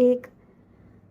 1।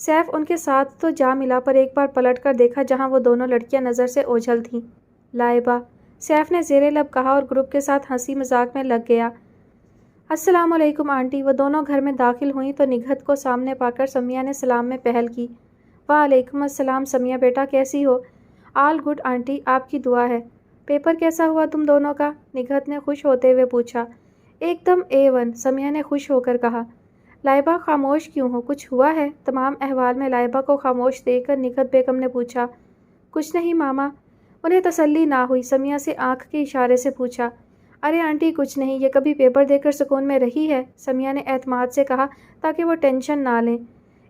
Safe in کے ساتھ تو جا ملا پر ایک بار پلٹ کر دیکھا جہاں وہ دونوں لڑکیاں نظر سے اوجھل تھیں۔ لائبہ، سیف نے زیر لب کہا اور گروپ کے ساتھ ہنسی مذاق میں لگ گیا۔ السلام علیکم آنٹی۔ وہ دونوں گھر میں داخل ہوئیں تو نگہت کو سامنے پا کر سمیہ نے سلام میں پہل کی۔ وعلیکم السلام سمیہ بیٹا، کیسی ہو؟ آل گڈ آنٹی، آپ کی دعا ہے۔ پیپر کیسا ہوا تم دونوں کا؟ نگہت نے خوش ہوتے ہوئے پوچھا۔ ایک دم A1، سمیہ نے خوش ہو کر کہا۔ لائبہ خاموش کیوں ہو، کچھ ہوا ہے؟ تمام احوال میں لائبہ کو خاموش دیکھ کر نگہت بیگم نے پوچھا۔ کچھ نہیں ماما۔ انہیں تسلی نہ ہوئی، سمیہ سے آنکھ کے اشارے سے پوچھا۔ ارے آنٹی کچھ نہیں، یہ کبھی پیپر دے کر سکون میں رہی ہے، سمیہ نے اعتماد سے کہا تاکہ وہ ٹینشن نہ لیں۔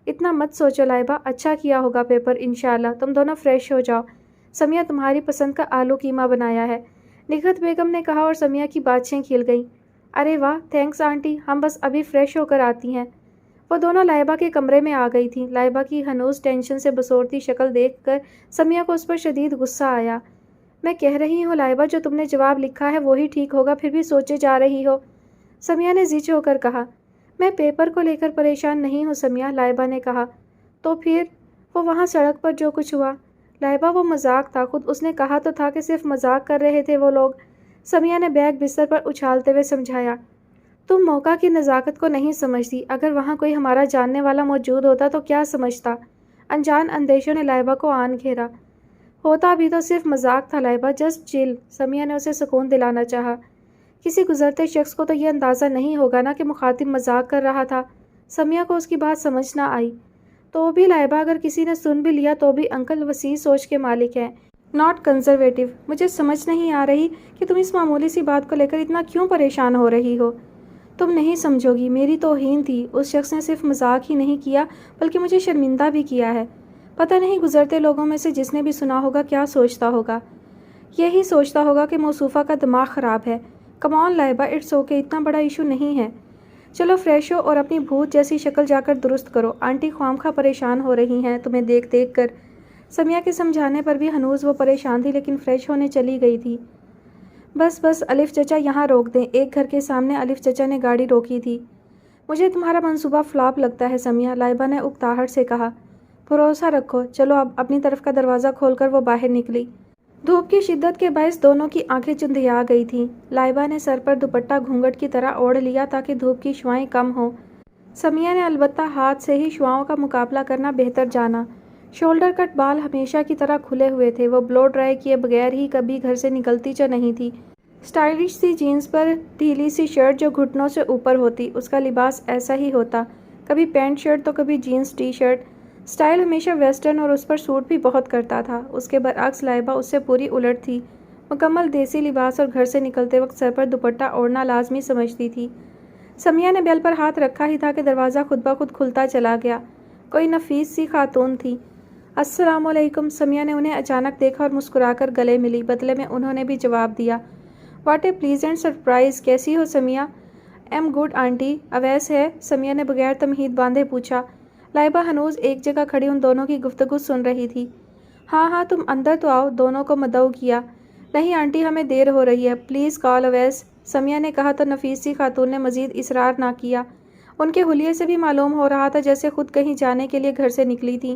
اتنا مت سوچو لائبہ، اچھا کیا ہوگا پیپر انشاءاللہ، تم دونوں فریش ہو جاؤ۔ سمیہ تمہاری پسند کا آلو قیمہ بنایا ہے، نگہت بیگم نے کہا اور سمیہ کی باتیں کھل گئیں۔ ارے واہ، تھینکس آنٹی، ہم بس ابھی فریش ہو کر آتی ہیں۔ وہ دونوں لائبہ کے کمرے میں آ گئی تھیں۔ لائبہ کی ہنوز ٹینشن سے بسورتی شکل دیکھ کر سمیہ کو اس پر شدید غصہ آیا۔ میں کہہ رہی ہوں لائبہ، جو تم نے جواب لکھا ہے وہی ٹھیک ہوگا، پھر بھی سوچے جا رہی ہو، سمیہ نے زچ ہو کر کہا۔ میں پیپر کو لے کر پریشان نہیں ہوں سمیہ، لائبہ نے کہا۔ تو پھر وہ وہاں سڑک پر جو کچھ ہوا، لائبہ وہ مذاق تھا، خود اس نے کہا تو تھا کہ صرف مذاق کر رہے تھے وہ لوگ، سمیہ نے بیگ بستر پر اچھالتے ہوئے سمجھایا۔ تم موقع کی نزاکت کو نہیں سمجھتی، اگر وہاں کوئی ہمارا جاننے والا موجود ہوتا تو کیا سمجھتا؟ انجان اندیشوں نے لائبہ کو آن گھیرا۔ ہوتا بھی تو صرف مذاق تھا لائبہ، جسٹ چل، سمیہ نے اسے سکون دلانا چاہا۔ کسی گزرتے شخص کو تو یہ اندازہ نہیں ہوگا نا کہ مخاطب مذاق کر رہا تھا، سمیہ کو اس کی بات سمجھ نہ آئی۔ تو بھی لائبہ، اگر کسی نے سن بھی لیا تو بھی انکل وسیع سوچ کے مالک ہیں، ناٹ کنزرویٹو۔ مجھے سمجھ نہیں آ رہی کہ تم اس معمولی سی بات کو لے کر اتنا کیوں پریشان ہو رہی ہو۔ تم نہیں سمجھو گی، میری توہین تھی، اس شخص نے صرف مذاق ہی نہیں کیا بلکہ مجھے شرمندہ بھی کیا ہے۔ پتہ نہیں گزرتے لوگوں میں سے جس نے بھی سنا ہوگا کیا سوچتا ہوگا، یہی سوچتا ہوگا کہ موصوفہ کا دماغ خراب ہے۔ کم آن لائبہ، اٹس اوکے، اتنا بڑا ایشو نہیں ہے، چلو فریش ہو اور اپنی بھوت جیسی شکل جا کر درست کرو، آنٹی خواہ پریشان ہو رہی ہیں تمہیں دیکھ دیکھ کر۔ سمیہ کے سمجھانے پر بھی ہنوز وہ پریشان تھی لیکن فریش ہونے چلی گئی تھی۔ بس بس الف چچا یہاں روک دیں، ایک گھر کے سامنے الف چچا نے گاڑی روکی تھی۔ مجھے تمہارا منصوبہ فلاپ لگتا ہے سمیہ، لائبہ نے اکتاہٹ سے کہا۔ بھروسہ رکھو، چلو اب اپنی طرف کا دروازہ کھول کر وہ باہر نکلی۔ دھوپ کی شدت کے باعث دونوں کی آنکھیں چندھیا گئی تھیں۔ لائبہ نے سر پر دوپٹہ گھونگھٹ کی طرح اوڑھ لیا تاکہ دھوپ کی شعاعیں کم ہوں۔ سمیہ نے البتہ ہاتھ سے ہی شعاؤں کا مقابلہ کرنا بہتر جانا۔ شولڈر کٹ بال ہمیشہ کی طرح کھلے ہوئے تھے، وہ بلو ڈرائی کیے بغیر ہی کبھی گھر سے نکلتی جو نہیں تھی۔ اسٹائلش سی جینز پر ڈھیلی سی شرٹ جو گھٹنوں سے اوپر ہوتی، اس کا لباس ایسا ہی ہوتا، کبھی پینٹ شرٹ تو کبھی جینز ٹی شرٹ۔ اسٹائل ہمیشہ ویسٹرن اور اس پر سوٹ بھی بہت کرتا تھا۔ اس کے برعکس لائبہ اس سے پوری الٹ تھی، مکمل دیسی لباس اور گھر سے نکلتے وقت سر پر دوپٹہ اوڑھنا لازمی سمجھتی تھی۔ سمیہ نے بیل پر ہاتھ رکھا ہی تھا کہ دروازہ خود بخود کھلتا چلا گیا۔ کوئی نفیس سی خاتون تھی۔ السلام علیکم، سمیہ نے انہیں اچانک دیکھا اور مسکرا کر گلے ملی، بدلے میں انہوں نے بھی جواب دیا۔ واٹ اے پلیزنٹ سرپرائز، کیسی ہو Sumaiya? I'm good aunty, Owais ہے؟ سمیہ نے بغیر تمہید باندھے پوچھا۔ لائبہ ہنوز ایک جگہ کھڑی ان دونوں کی گفتگو سن رہی تھی۔ ہاں ہاں تم اندر تو آؤ، دونوں کو مدعو کیا۔ نہیں آنٹی، ہمیں دیر ہو رہی ہے، پلیز کال اویس، سمیہ نے کہا تو نفیس سی خاتون نے مزید اصرار نہ کیا۔ ان کے حلیے سے بھی معلوم ہو رہا تھا جیسے خود کہیں جانے کے لیے گھر سے نکلی تھی۔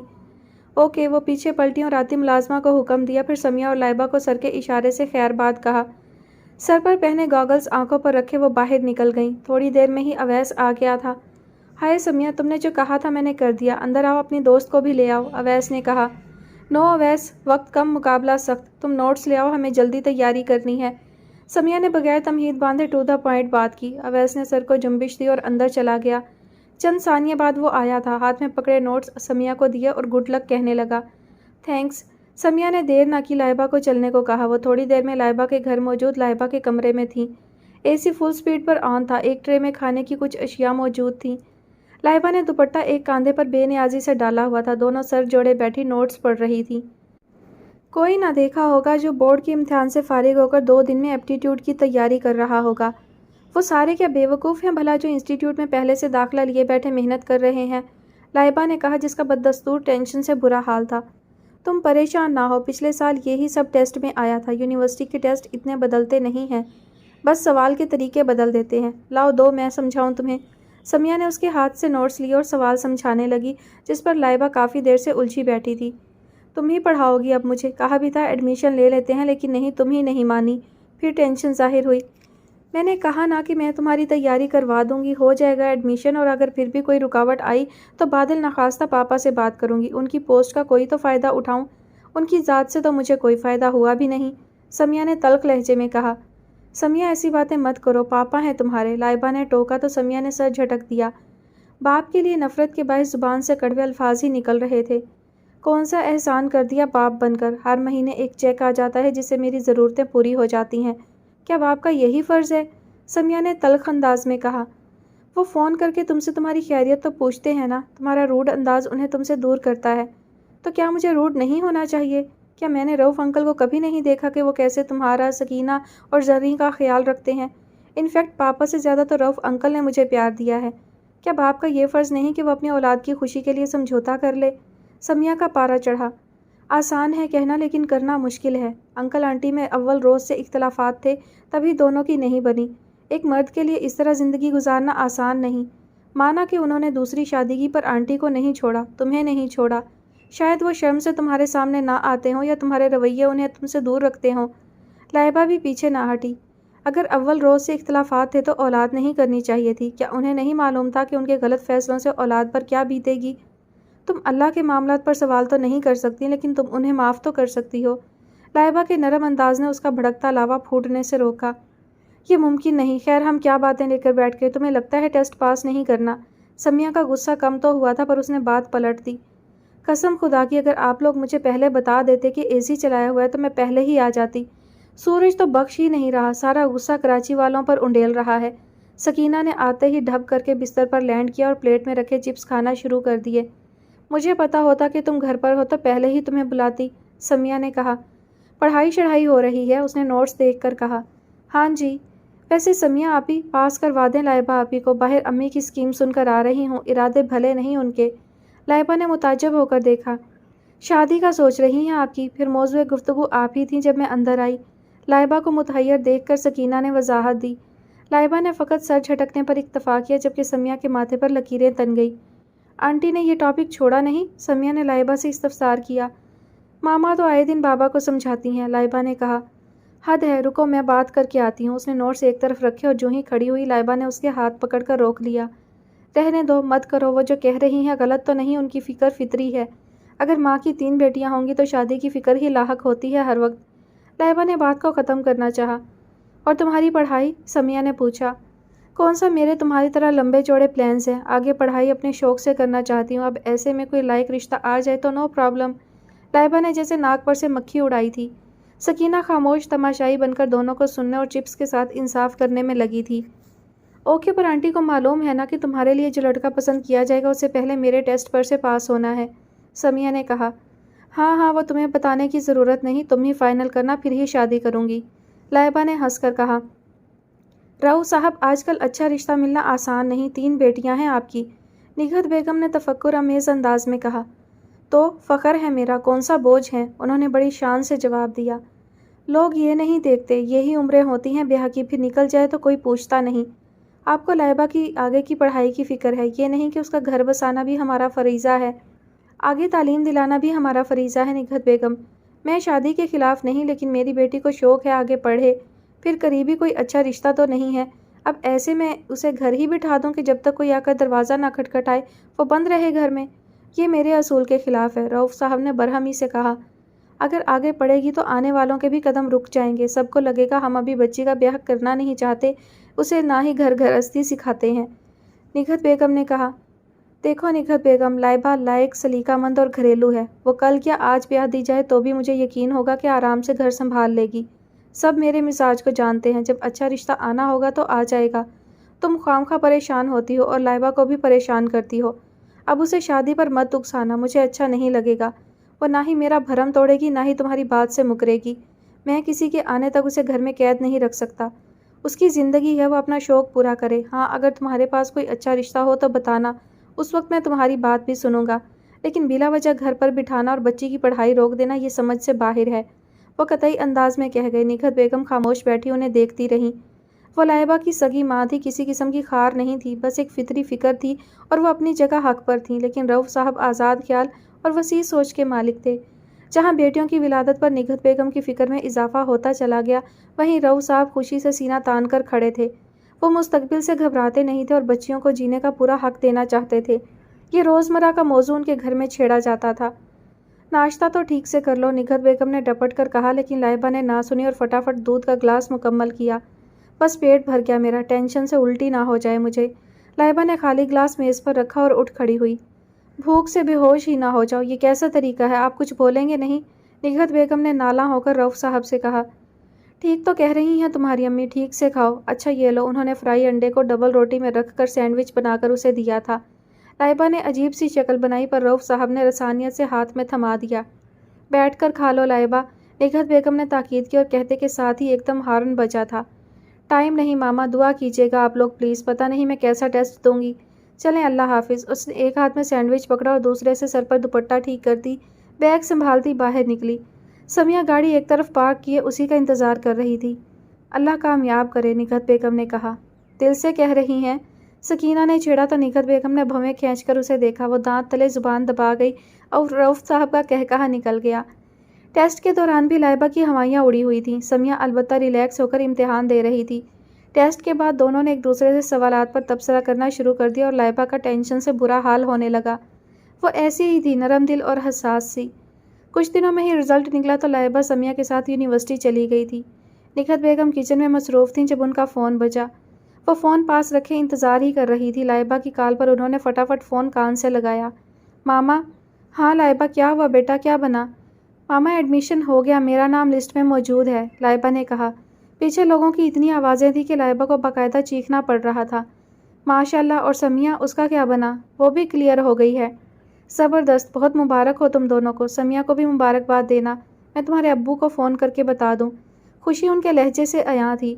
اوکے، وہ پیچھے پلٹی اور آتی ملازمہ کو حکم دیا، پھر سمیہ اور لائبہ کو سر کے اشارے سے خیر بات کہا۔ سر پر پہنے گاگلز آنکھوں پر رکھے وہ باہر نکل گئیں۔ تھوڑی دیر میں ہی اویس آ گیا تھا۔ ہائے سمیہ، تم نے جو کہا تھا میں نے کر دیا، اندر آؤ، اپنی دوست کو بھی لے آؤ، اویس نے کہا۔ نو اویس، وقت کم مقابلہ سخت، تم نوٹس لے آؤ، ہمیں جلدی تیاری کرنی ہے، سمیہ نے بغیر تمہید باندھے ٹو دا پوائنٹ بات کی۔ اویس نے سر کو جنبش دی اور اندر چلا گیا۔ چند ثانیے بعد وہ آیا تھا، ہاتھ میں پکڑے نوٹس سمیہ کو دیے اور گڈ لک کہنے لگا۔ تھینکس، سمیہ نے دیر نہ کی لائبہ کو چلنے کو کہا۔ وہ تھوڑی دیر میں لائبہ کے گھر موجود لائبہ کے کمرے میں تھیں۔ اے سی فل سپیڈ پر آن تھا، ایک ٹرے میں کھانے کی کچھ اشیاء موجود تھیں۔ لائبہ نے دوپٹہ ایک کاندھے پر بے نیازی سے ڈالا ہوا تھا، دونوں سر جوڑے بیٹھی نوٹس پڑھ رہی تھی۔ کوئی نہ دیکھا ہوگا جو بورڈ کے امتحان سے فارغ ہو کر 2 دن میں ایپٹیٹیوڈ کی تیاری کر رہا ہوگا۔ وہ سارے کیا بے وقوف ہیں بھلا جو انسٹیٹیوٹ میں پہلے سے داخلہ لیے بیٹھے محنت کر رہے ہیں، لائبہ نے کہا جس کا بددستور ٹینشن سے برا حال تھا۔ تم پریشان نہ ہو، پچھلے سال یہی سب ٹیسٹ میں آیا تھا، یونیورسٹی کے ٹیسٹ اتنے بدلتے نہیں ہیں، بس سوال کے طریقے بدل دیتے ہیں۔ لاؤ دو میں سمجھاؤں تمہیں، سمیہ نے اس کے ہاتھ سے نوٹس لیے اور سوال سمجھانے لگی جس پر لائبہ کافی دیر سے الجھی بیٹھی تھی۔ تم ہی پڑھاؤ گی اب مجھے؟ کہا بھی تھا ایڈمیشن لے لیتے ہیں، لیکن نہیں، تم ہی نہیں مانی۔ پھر ٹینشن ظاہر ہوئی۔ میں نے کہا نا کہ میں تمہاری تیاری کروا دوں گی، ہو جائے گا ایڈمیشن، اور اگر پھر بھی کوئی رکاوٹ آئی تو بادل نخواستہ پاپا سے بات کروں گی، ان کی پوسٹ کا کوئی تو فائدہ اٹھاؤں، ان کی ذات سے تو مجھے کوئی فائدہ ہوا بھی نہیں، سمیہ نے تلخ لہجے میں کہا۔ سمیہ ایسی باتیں مت کرو، پاپا ہیں تمہارے، لائبہ نے ٹوکا تو سمیہ نے سر جھٹک دیا۔ باپ کے لیے نفرت کے باعث زبان سے کڑوے الفاظ ہی نکل رہے تھے۔ کون سا احسان کر دیا باپ بن کر؟ ہر مہینے ایک چیک آ جاتا ہے جس سے میری ضرورتیں پوری ہو جاتی ہیں، کیا باپ کا یہی فرض ہے؟ سمیہ نے تلخ انداز میں کہا۔ وہ فون کر کے تم سے تمہاری خیریت تو پوچھتے ہیں نا، تمہارا روڈ انداز انہیں تم سے دور کرتا ہے، تو کیا مجھے روڈ نہیں ہونا چاہیے؟ کیا میں نے رؤف انکل کو کبھی نہیں دیکھا کہ وہ کیسے تمہارا، سکینہ اور زرین کا خیال رکھتے ہیں؟ انفیکٹ پاپا سے زیادہ تو رؤف انکل نے مجھے پیار دیا ہے۔ کیا باپ کا یہ فرض نہیں کہ وہ اپنی اولاد کی خوشی کے لیے سمجھوتا کر لے؟ سمیہ کا پارا چڑھا۔ آسان ہے کہنا، لیکن کرنا مشکل ہے۔ انکل آنٹی میں اول روز سے اختلافات تھے، تبھی دونوں کی نہیں بنی۔ ایک مرد کے لیے اس طرح زندگی گزارنا آسان نہیں۔ مانا کہ انہوں نے دوسری شادی کی، پر آنٹی کو نہیں چھوڑا، تمہیں نہیں چھوڑا۔ شاید وہ شرم سے تمہارے سامنے نہ آتے ہوں، یا تمہارے رویے انہیں تم سے دور رکھتے ہوں۔ لائبہ بھی پیچھے نہ ہٹی۔ اگر اول روز سے اختلافات تھے تو اولاد نہیں کرنی چاہیے تھی۔ کیا انہیں نہیں معلوم تھا کہ ان کے غلط فیصلوں سے اولاد پر کیا بیتے گی؟ تم اللہ کے معاملات پر سوال تو نہیں کر سکتی، لیکن تم انہیں معاف تو کر سکتی ہو۔ لائبہ کے نرم انداز نے اس کا بھڑکتا لاوا پھوٹنے سے روکا۔ یہ ممکن نہیں۔ خیر، ہم کیا باتیں لے کر بیٹھ گئے؟ تمہیں لگتا ہے ٹیسٹ پاس نہیں کرنا؟ سمیہ کا غصہ کم تو ہوا تھا، پر اس نے بات پلٹ دی۔ قسم خدا کی، اگر آپ لوگ مجھے پہلے بتا دیتے کہ اے سی چلایا ہوا ہے تو میں پہلے ہی آ جاتی۔ سورج تو بخش ہی نہیں رہا، سارا غصہ کراچی والوں پر انڈیل رہا ہے۔ سکینہ نے آتے ہی ڈھپ کر کے بستر پر لینڈ کیا اور پلیٹ میں رکھے چپس کھانا شروع کر دیے۔ مجھے پتا ہوتا کہ تم گھر پر ہو تو پہلے ہی تمہیں بلاتی، سمیہ نے کہا۔ پڑھائی شڑھائی ہو رہی ہے؟ اس نے نوٹس دیکھ کر کہا۔ ہاں جی۔ ویسے سمیہ آپی، پاس کروا دیں لائبہ آپی کو، باہر امی کی اسکیم سن کر آ رہی ہوں، ارادے بھلے نہیں ان کے۔ لائبہ نے متعجب ہو کر دیکھا۔ شادی کا سوچ رہی ہیں آپ کی؟ پھر موضوع گفتگو آپ ہی تھیں جب میں اندر آئی۔ لائبہ کو متحیر دیکھ کر سکینہ نے وضاحت دی۔ لائبہ نے فقط سر جھٹکنے پر اکتفا کیا، جبکہ سمیہ کے ماتھے پر لکیریں تن گئی۔ آنٹی نے یہ ٹاپک چھوڑا نہیں؟ سمیہ نے لائبہ سے استفسار کیا۔ ماما تو آئے دن بابا کو سمجھاتی ہیں، لائبہ نے کہا۔ حد ہے، رکو میں بات کر کے آتی ہوں۔ اس نے نوٹس ایک طرف رکھے اور جو ہی کھڑی ہوئی لائبہ نے اس کے ہاتھ پکڑ کر روک لیا۔ رہنے دو، مت کرو، وہ جو کہہ رہی ہیں غلط تو نہیں، ان کی فکر فطری ہے۔ اگر ماں کی 3 بیٹیاں ہوں گی تو شادی کی فکر ہی لاحق ہوتی ہے ہر وقت۔ لائبہ نے بات کو ختم کرنا چاہا۔ اور تمہاری پڑھائی؟ سمیہ نے پوچھا۔ کون سا میرے تمہاری طرح لمبے چوڑے پلانز ہیں؟ آگے پڑھائی اپنے شوق سے کرنا چاہتی ہوں، اب ایسے میں کوئی لائق رشتہ آ جائے تو نو پرابلم۔ لائبہ نے جیسے ناک پر سے مکھی اڑائی تھی۔ سکینہ خاموش تماشائی بن کر دونوں کو سننے اور چپس کے ساتھ انصاف کرنے میں لگی تھی۔ اوکے، پر آنٹی کو معلوم ہے نا کہ تمہارے لیے جو لڑکا پسند کیا جائے گا اس سے پہلے میرے ٹیسٹ پر سے پاس ہونا ہے، سمیہ نے کہا۔ ہاں ہاں، وہ تمہیں بتانے کی ضرورت نہیں، تم ہی فائنل کرنا، پھر ہی شادی کروں گی، لائبہ نے ہنس کر کہا۔ رؤف صاحب، آج کل اچھا رشتہ ملنا آسان نہیں، 3 بیٹیاں ہیں آپ کی، نگہت بیگم نے تفکر آمیز انداز میں کہا۔ تو فخر ہے میرا، کون سا بوجھ ہے، انہوں نے بڑی شان سے جواب دیا۔ لوگ یہ نہیں دیکھتے، یہی عمریں ہوتی ہیں بیاہ کی، پھر نکل جائے تو کوئی پوچھتا نہیں۔ آپ کو لائبہ کی آگے کی پڑھائی کی فکر ہے، یہ نہیں کہ اس کا گھر بسانا بھی ہمارا فریضہ ہے، آگے تعلیم دلانا بھی ہمارا فریضہ ہے نگہت بیگم۔ میں شادی کے خلاف نہیں، لیکن میری بیٹی کو شوق ہے آگے پڑھے، پھر قریبی کوئی اچھا رشتہ تو نہیں ہے، اب ایسے میں اسے گھر ہی بٹھا دوں کہ جب تک کوئی آ کر دروازہ نہ کھٹکھٹائے وہ بند رہے گھر میں؟ یہ میرے اصول کے خلاف ہے، رؤف صاحب نے برہمی سے کہا۔ اگر آگے پڑھے گی تو آنے والوں کے بھی قدم رک جائیں گے، سب کو لگے گا ہم ابھی بچی کا بیاہ کرنا نہیں چاہتے، اسے نہ ہی گھر گھرستی سکھاتے ہیں، نگہت بیگم نے کہا۔ دیکھو نگہت بیگم، لائبہ لائق، سلیقہ مند اور گھریلو ہے، وہ کل کیا آج بیاہ دی جائے تو بھی مجھے یقین ہوگا کہ آرام سے گھر سنبھال لے گی۔ سب میرے مزاج کو جانتے ہیں، جب اچھا رشتہ آنا ہوگا تو آ جائے گا۔ تم خواہ پریشان ہوتی ہو اور لائبہ کو بھی پریشان کرتی ہو، اب اسے شادی پر مت اکسانا، مجھے اچھا نہیں لگے گا، وہ نہ ہی میرا بھرم توڑے گی نہ ہی تمہاری بات سے مکرے گی، میں کسی کے آنے تک اسے گھر میں قید نہیں رکھ سکتا، اس کی زندگی ہے، وہ اپنا شوق پورا کرے۔ ہاں، اگر تمہارے پاس کوئی اچھا رشتہ ہو تو بتانا، اس وقت میں تمہاری بات بھی سنوں گا، لیکن بلا وجہ گھر پر بٹھانا اور بچی کی پڑھائی روک دینا یہ سمجھ سے باہر ہے، وہ قطعی انداز میں کہہ گئے۔ نگہت بیگم خاموش بیٹھی انہیں دیکھتی رہیں۔ وہ لائبہ کی سگی ماں تھی، کسی قسم کی خار نہیں تھی، بس ایک فطری فکر تھی اور وہ اپنی جگہ حق پر تھیں، لیکن رؤف صاحب آزاد خیال اور وسیع سوچ کے مالک تھے۔ جہاں بیٹیوں کی ولادت پر نگہت بیگم کی فکر میں اضافہ ہوتا چلا گیا، وہیں رؤف صاحب خوشی سے سینہ تان کر کھڑے تھے۔ وہ مستقبل سے گھبراتے نہیں تھے اور بچیوں کو جینے کا پورا حق دینا چاہتے تھے۔ یہ روزمرہ کا موضوع ان کے گھر میں چھیڑا جاتا تھا۔ ناشتہ تو ٹھیک سے کر لو، نگہت بیگم نے ڈپٹ کر کہا، لیکن لائبہ نے نہ سنی اور فٹافٹ دودھ کا گلاس مکمل کیا۔ بس پیٹ بھر گیا میرا، ٹینشن سے الٹی نہ ہو جائے مجھے۔ لائبہ نے خالی گلاس میز پر رکھا اور اٹھ کھڑی ہوئی۔ بھوک سے بے ہوش ہی نہ ہو جاؤ، یہ کیسا طریقہ ہے؟ آپ کچھ بولیں گے نہیں؟ نگہت بیگم نے نالاں ہو کر رؤف صاحب سے کہا۔ ٹھیک تو کہہ رہی ہیں تمہاری امی، ٹھیک سے کھاؤ۔ اچھا یہ لو۔ انہوں نے فرائی انڈے کو ڈبل روٹی میں رکھ کر سینڈوچ بنا کر اسے دیا تھا۔ لائبہ نے عجیب سی شکل بنائی پر رؤف صاحب نے رسانیت سے ہاتھ میں تھما دیا۔ بیٹھ کر کھا لو لائبہ، نگہت بیگم نے تاکید کی اور کہتے کے ساتھ ہی ایک دم ہارن بجا تھا۔ ٹائم نہیں ماما، دعا کیجیے گا آپ لوگ پلیز، پتہ نہیں میں کیسا ٹیسٹ دوں گی۔ چلیں اللہ حافظ۔ اس نے ایک ہاتھ میں سینڈوچ پکڑا اور دوسرے سے سر پر دوپٹہ ٹھیک کرتی بیگ سنبھالتی باہر نکلی۔ سمیہ گاڑی ایک طرف پارک کیے اسی کا انتظار کر رہی تھی۔ اللہ کامیاب کرے، نگہت بیگم نے کہا۔ دل سے کہہ رہی ہیں؟ سکینہ نے چھیڑا تو نگہت بیگم نے بھویں کھینچ کر اسے دیکھا۔ وہ دانت تلے زبان دبا گئی اور رؤف صاحب کا قہقہہ نکل گیا۔ ٹیسٹ کے دوران بھی لائبہ کی ہوائیاں اڑی ہوئی تھیں۔ سمیہ البتہ ریلیکس ہو کر امتحان دے رہی تھی۔ ٹیسٹ کے بعد دونوں نے ایک دوسرے سے سوالات پر تبصرہ کرنا شروع کر دیا اور لائبہ کا ٹینشن سے برا حال ہونے لگا۔ وہ ایسی ہی تھی، نرم دل اور حساس سی۔ کچھ دنوں میں ہی رزلٹ نکلا تو لائبہ سمیہ کے ساتھ یونیورسٹی چلی گئی تھی۔ نگہت بیگم کچن میں مصروف تھیں جب ان کا فون بجا۔ وہ فون پاس رکھے انتظار ہی کر رہی تھی۔ لائبہ کی کال پر انہوں نے فٹافٹ فون کان سے لگایا۔ ماما؟ ہاں لائبہ کیا ہوا بیٹا، کیا بنا؟ ماما ایڈمیشن ہو گیا، میرا نام لسٹ میں موجود ہے، لائبہ نے کہا۔ پیچھے لوگوں کی اتنی آوازیں تھیں کہ لائبہ کو باقاعدہ چیخنا پڑ رہا تھا۔ ماشاء اللہ، اور سمیہ، اس کا کیا بنا؟ وہ بھی کلیئر ہو گئی ہے؟ زبردست، بہت مبارک ہو تم دونوں کو۔ سمیہ کو بھی مبارکباد دینا، میں تمہارے ابو کو فون کر کے بتا دوں۔ خوشی ان کے لہجے سے عیاں تھی۔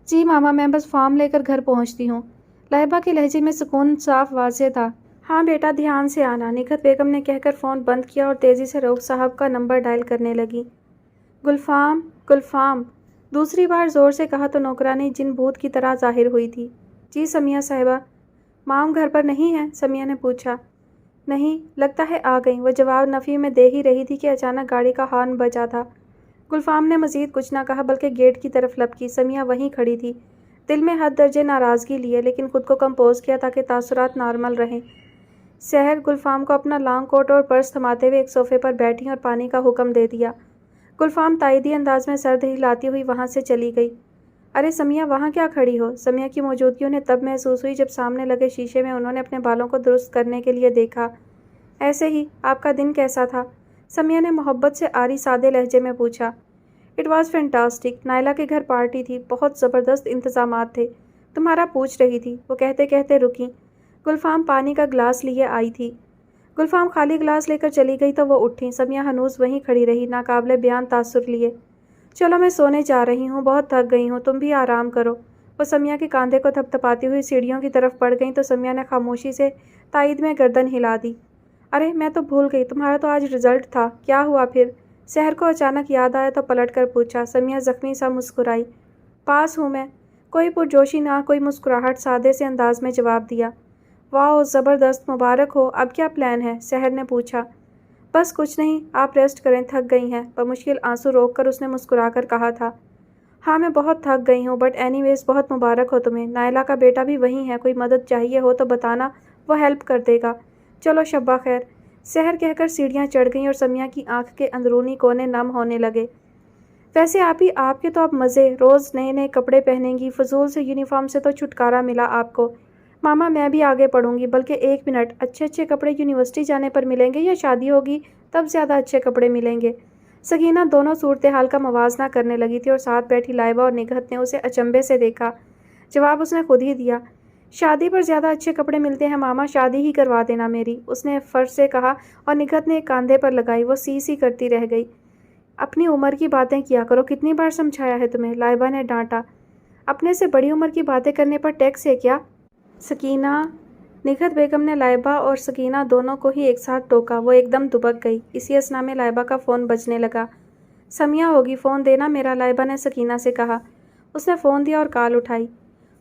جی ماما، میں بس فارم لے کر گھر پہنچتی ہوں۔ لائبہ کے لہجے میں سکون صاف واضح تھا۔ ہاں بیٹا، دھیان سے آنا، نگہت بیگم نے کہہ کر فون بند کیا اور تیزی سے رؤف صاحب کا نمبر ڈائل کرنے لگی۔ گلفام، گلفام، دوسری بار زور سے کہا تو نوکرانی جن بھوت کی طرح ظاہر ہوئی تھی۔ جی سمیہ صاحبہ۔ مام گھر پر نہیں ہیں؟ سمیہ نے پوچھا۔ نہیں، لگتا ہے آ گئیں، وہ جواب نفی میں دے ہی رہی تھی کہ اچانک گاڑی کا ہارن بجا تھا۔ گلفام نے مزید کچھ نہ کہا بلکہ گیٹ کی طرف لپکی۔ سمیہ وہیں کھڑی تھی، دل میں حد درجے ناراضگی لیے، لیکن خود کو کمپوز کیا تاکہ تاثرات نارمل رہیں۔ سحر گلفام کو اپنا لانگ کوٹ اور پرس تھماتے ہوئے ایک صوفے پر بیٹھی اور پانی کا حکم دے دیا۔ گلفام تائیدی انداز میں سر ہلاتی ہوئی وہاں سے چلی گئی۔ ارے سمیہ، وہاں کیا کھڑی ہو؟ سمیہ کی موجودگی انہیں تب محسوس ہوئی جب سامنے لگے شیشے میں انہوں نے اپنے بالوں کو درست کرنے کے لیے دیکھا۔ ایسے ہی، آپ کا دن کیسا تھا؟ سمیہ نے محبت سے آری سادے لہجے میں پوچھا۔ اٹ واز فینٹاسٹک، نائلہ کے گھر پارٹی تھی، بہت زبردست انتظامات تھے، تمہارا پوچھ رہی تھی، وہ کہتے کہتے رکی۔ گلفام پانی کا گلاس لیے آئی تھی۔ گلفام خالی گلاس لے کر چلی گئی تو وہ اٹھیں۔ سمیہ ہنوز وہیں کھڑی رہی، ناقابل بیان تاثر لیے۔ چلو میں سونے جا رہی ہوں، بہت تھک گئی ہوں، تم بھی آرام کرو۔ وہ سمیہ کے کاندھے کو تھپتھپاتی ہوئی سیڑھیوں کی طرف بڑھ گئیں تو سمیہ نے خاموشی سے تائید میں گردن ہلا دی۔ ارے میں تو بھول گئی، تمہارا تو آج رزلٹ تھا، کیا ہوا پھر؟ سحر کو اچانک یاد آیا تو پلٹ کر پوچھا۔ سمیہ زخمی سا مسکرائی۔ پاس ہوں میں، کوئی پرجوشی نہ کوئی مسکراہٹ، سادے سے انداز میں جواب دیا۔ واؤ، زبردست، مبارک ہو، اب کیا پلان ہے؟ سحر نے پوچھا۔ بس کچھ نہیں، آپ ریسٹ کریں، تھک گئی ہیں، بمشکل آنسو روک کر اس نے مسکرا کر کہا تھا۔ ہاں میں بہت تھک گئی ہوں، بٹ اینی ویز بہت مبارک ہو تمہیں۔ نائلہ کا بیٹا بھی وہیں ہے، کوئی مدد چاہیے ہو تو بتانا، وہ ہیلپ کر دے گا۔ چلو شبہ خیر، سحر کہہ کر سیڑھیاں چڑھ گئیں اور سمیہ کی آنکھ کے اندرونی کونے نم ہونے لگے۔ ویسے آپ کے تو اب مزے، روز نئے نئے کپڑے پہنیں گی، فضول سے یونیفارم سے تو چھٹکارا ملا آپ کو۔ ماما میں بھی آگے پڑھوں گی، بلکہ ایک منٹ، اچھے اچھے کپڑے یونیورسٹی جانے پر ملیں گے یا شادی ہوگی تب زیادہ اچھے کپڑے ملیں گے؟ سکینہ دونوں صورتحال کا موازنہ کرنے لگی تھی اور ساتھ بیٹھی لائبہ اور نگہت نے اسے اچنبے سے دیکھا۔ جواب اس نے خود ہی دیا۔ شادی پر زیادہ اچھے کپڑے ملتے ہیں ماما، شادی ہی کروا دینا میری، اس نے فرض سے کہا اور نگہت نے ایک کاندھے پر لگائی۔ وہ سی سی کرتی رہ گئی۔ اپنی عمر کی باتیں کیا کرو، کتنی بار سمجھایا ہے تمہیں، لائبہ نے ڈانٹا۔ اپنے سے بڑی عمر کی باتیں کرنے پر ٹیکس ہے کیا؟ سکینہ، نگہت بیگم نے لائبہ اور سکینہ دونوں کو ہی ایک ساتھ ٹوکا۔ وہ ایک دم دبک گئی۔ اسی اثنا میں لائبہ کا فون بجنے لگا۔ سمیہ ہوگی، فون دینا میرا، لائبہ نے سکینہ سے کہا۔ اس نے فون دیا اور کال اٹھائی۔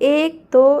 1 2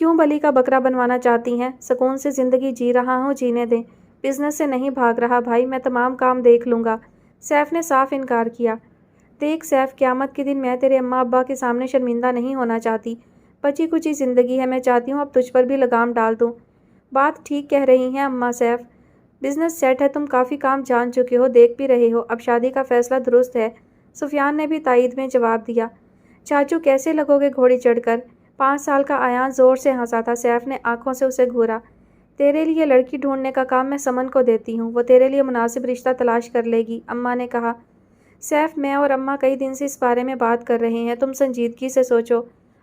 کیوں بلی کا بکرا بنوانا چاہتی ہیں؟ سکون سے زندگی جی رہا ہوں، جینے دیں۔ بزنس سے نہیں بھاگ رہا بھائی، میں تمام کام دیکھ لوں گا۔ سیف نے صاف انکار کیا۔ دیکھ سیف، قیامت کے دن میں تیرے اماں ابا کے سامنے شرمندہ نہیں ہونا چاہتی۔ بچی کچی زندگی ہے، میں چاہتی ہوں اب تجھ پر بھی لگام ڈال دوں۔ بات ٹھیک کہہ رہی ہیں اماں سیف، بزنس سیٹ ہے، تم کافی کام جان چکے ہو، دیکھ بھی رہے ہو، اب شادی کا فیصلہ درست ہے۔ سفیان نے بھی تائید میں جواب دیا۔ چاچو کیسے لگو گے گھوڑی چڑھ کر؟ 5 سال کا ایان زور سے ہنسا تھا۔ سیف نے آنکھوں سے اسے گھورا۔ تیرے لیے لڑکی ڈھونڈنے کا کام میں سمن کو دیتی ہوں، وہ تیرے لیے مناسب رشتہ تلاش کر لے گی، اماں نے کہا۔ سیف، میں اور اماں کئی دن سے اس بارے میں بات کر رہے ہیں، تم سنجیدگی سے سوچو۔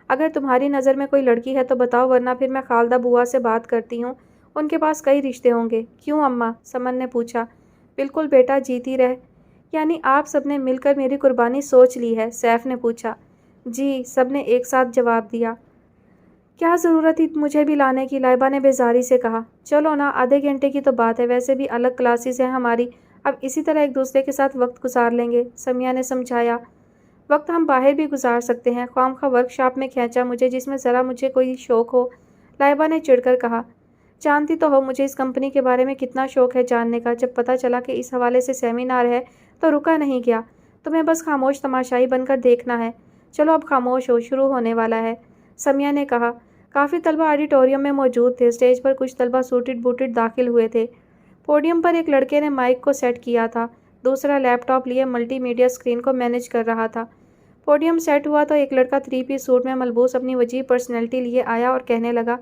اگر تمہاری نظر میں کوئی لڑکی ہے تو بتاؤ، ورنہ پھر میں خالدہ بوا سے بات کرتی ہوں، ان کے پاس کئی رشتے ہوں گے۔ کیوں اماں؟ سمن نے پوچھا۔ بالکل بیٹا، جیتی رہ۔ یعنی آپ سب نے مل کر میری قربانی سوچ لی ہے؟ سیف نے پوچھا۔ جی، سب نے ایک ساتھ جواب دیا۔ کیا ضرورت تھی مجھے بھی لانے کی؟ لائبہ نے بیزاری سے کہا۔ چلو نا، آدھے گھنٹے کی تو بات ہے، ویسے بھی الگ کلاسز ہیں ہماری، اب اسی طرح ایک دوسرے کے ساتھ وقت گزار لیں گے، سمیہ نے سمجھایا۔ وقت ہم باہر بھی گزار سکتے ہیں، خواہ ورک شاپ میں کھینچا مجھے جس میں ذرا مجھے کوئی شوق ہو، لائبہ نے چڑھ کر کہا۔ جانتی تو ہو مجھے اس کمپنی کے بارے میں کتنا شوق ہے جاننے کا، جب پتہ چلا کہ اس حوالے سے سیمینار ہے تو رکا نہیں گیا، تمہیں بس خاموش تماشائی بن کر دیکھنا ہے۔ چلو اب خاموش ہو، شروع ہونے والا ہے، سمیہ نے کہا۔ کافی طلبہ آڈیٹوریم میں موجود تھے، اسٹیج پر کچھ طلبہ سوٹڈ بوٹڈ داخل ہوئے تھے۔ پوڈیم پر ایک لڑکے نے مائک کو سیٹ کیا تھا، دوسرا لیپ ٹاپ لیے ملٹی میڈیا اسکرین کو مینیج کر رہا تھا۔ پوڈیم سیٹ ہوا تو ایک لڑکا 3 پیس سوٹ میں ملبوس اپنی وجیح پرسنالٹی لیے آیا اور کہنے لگا،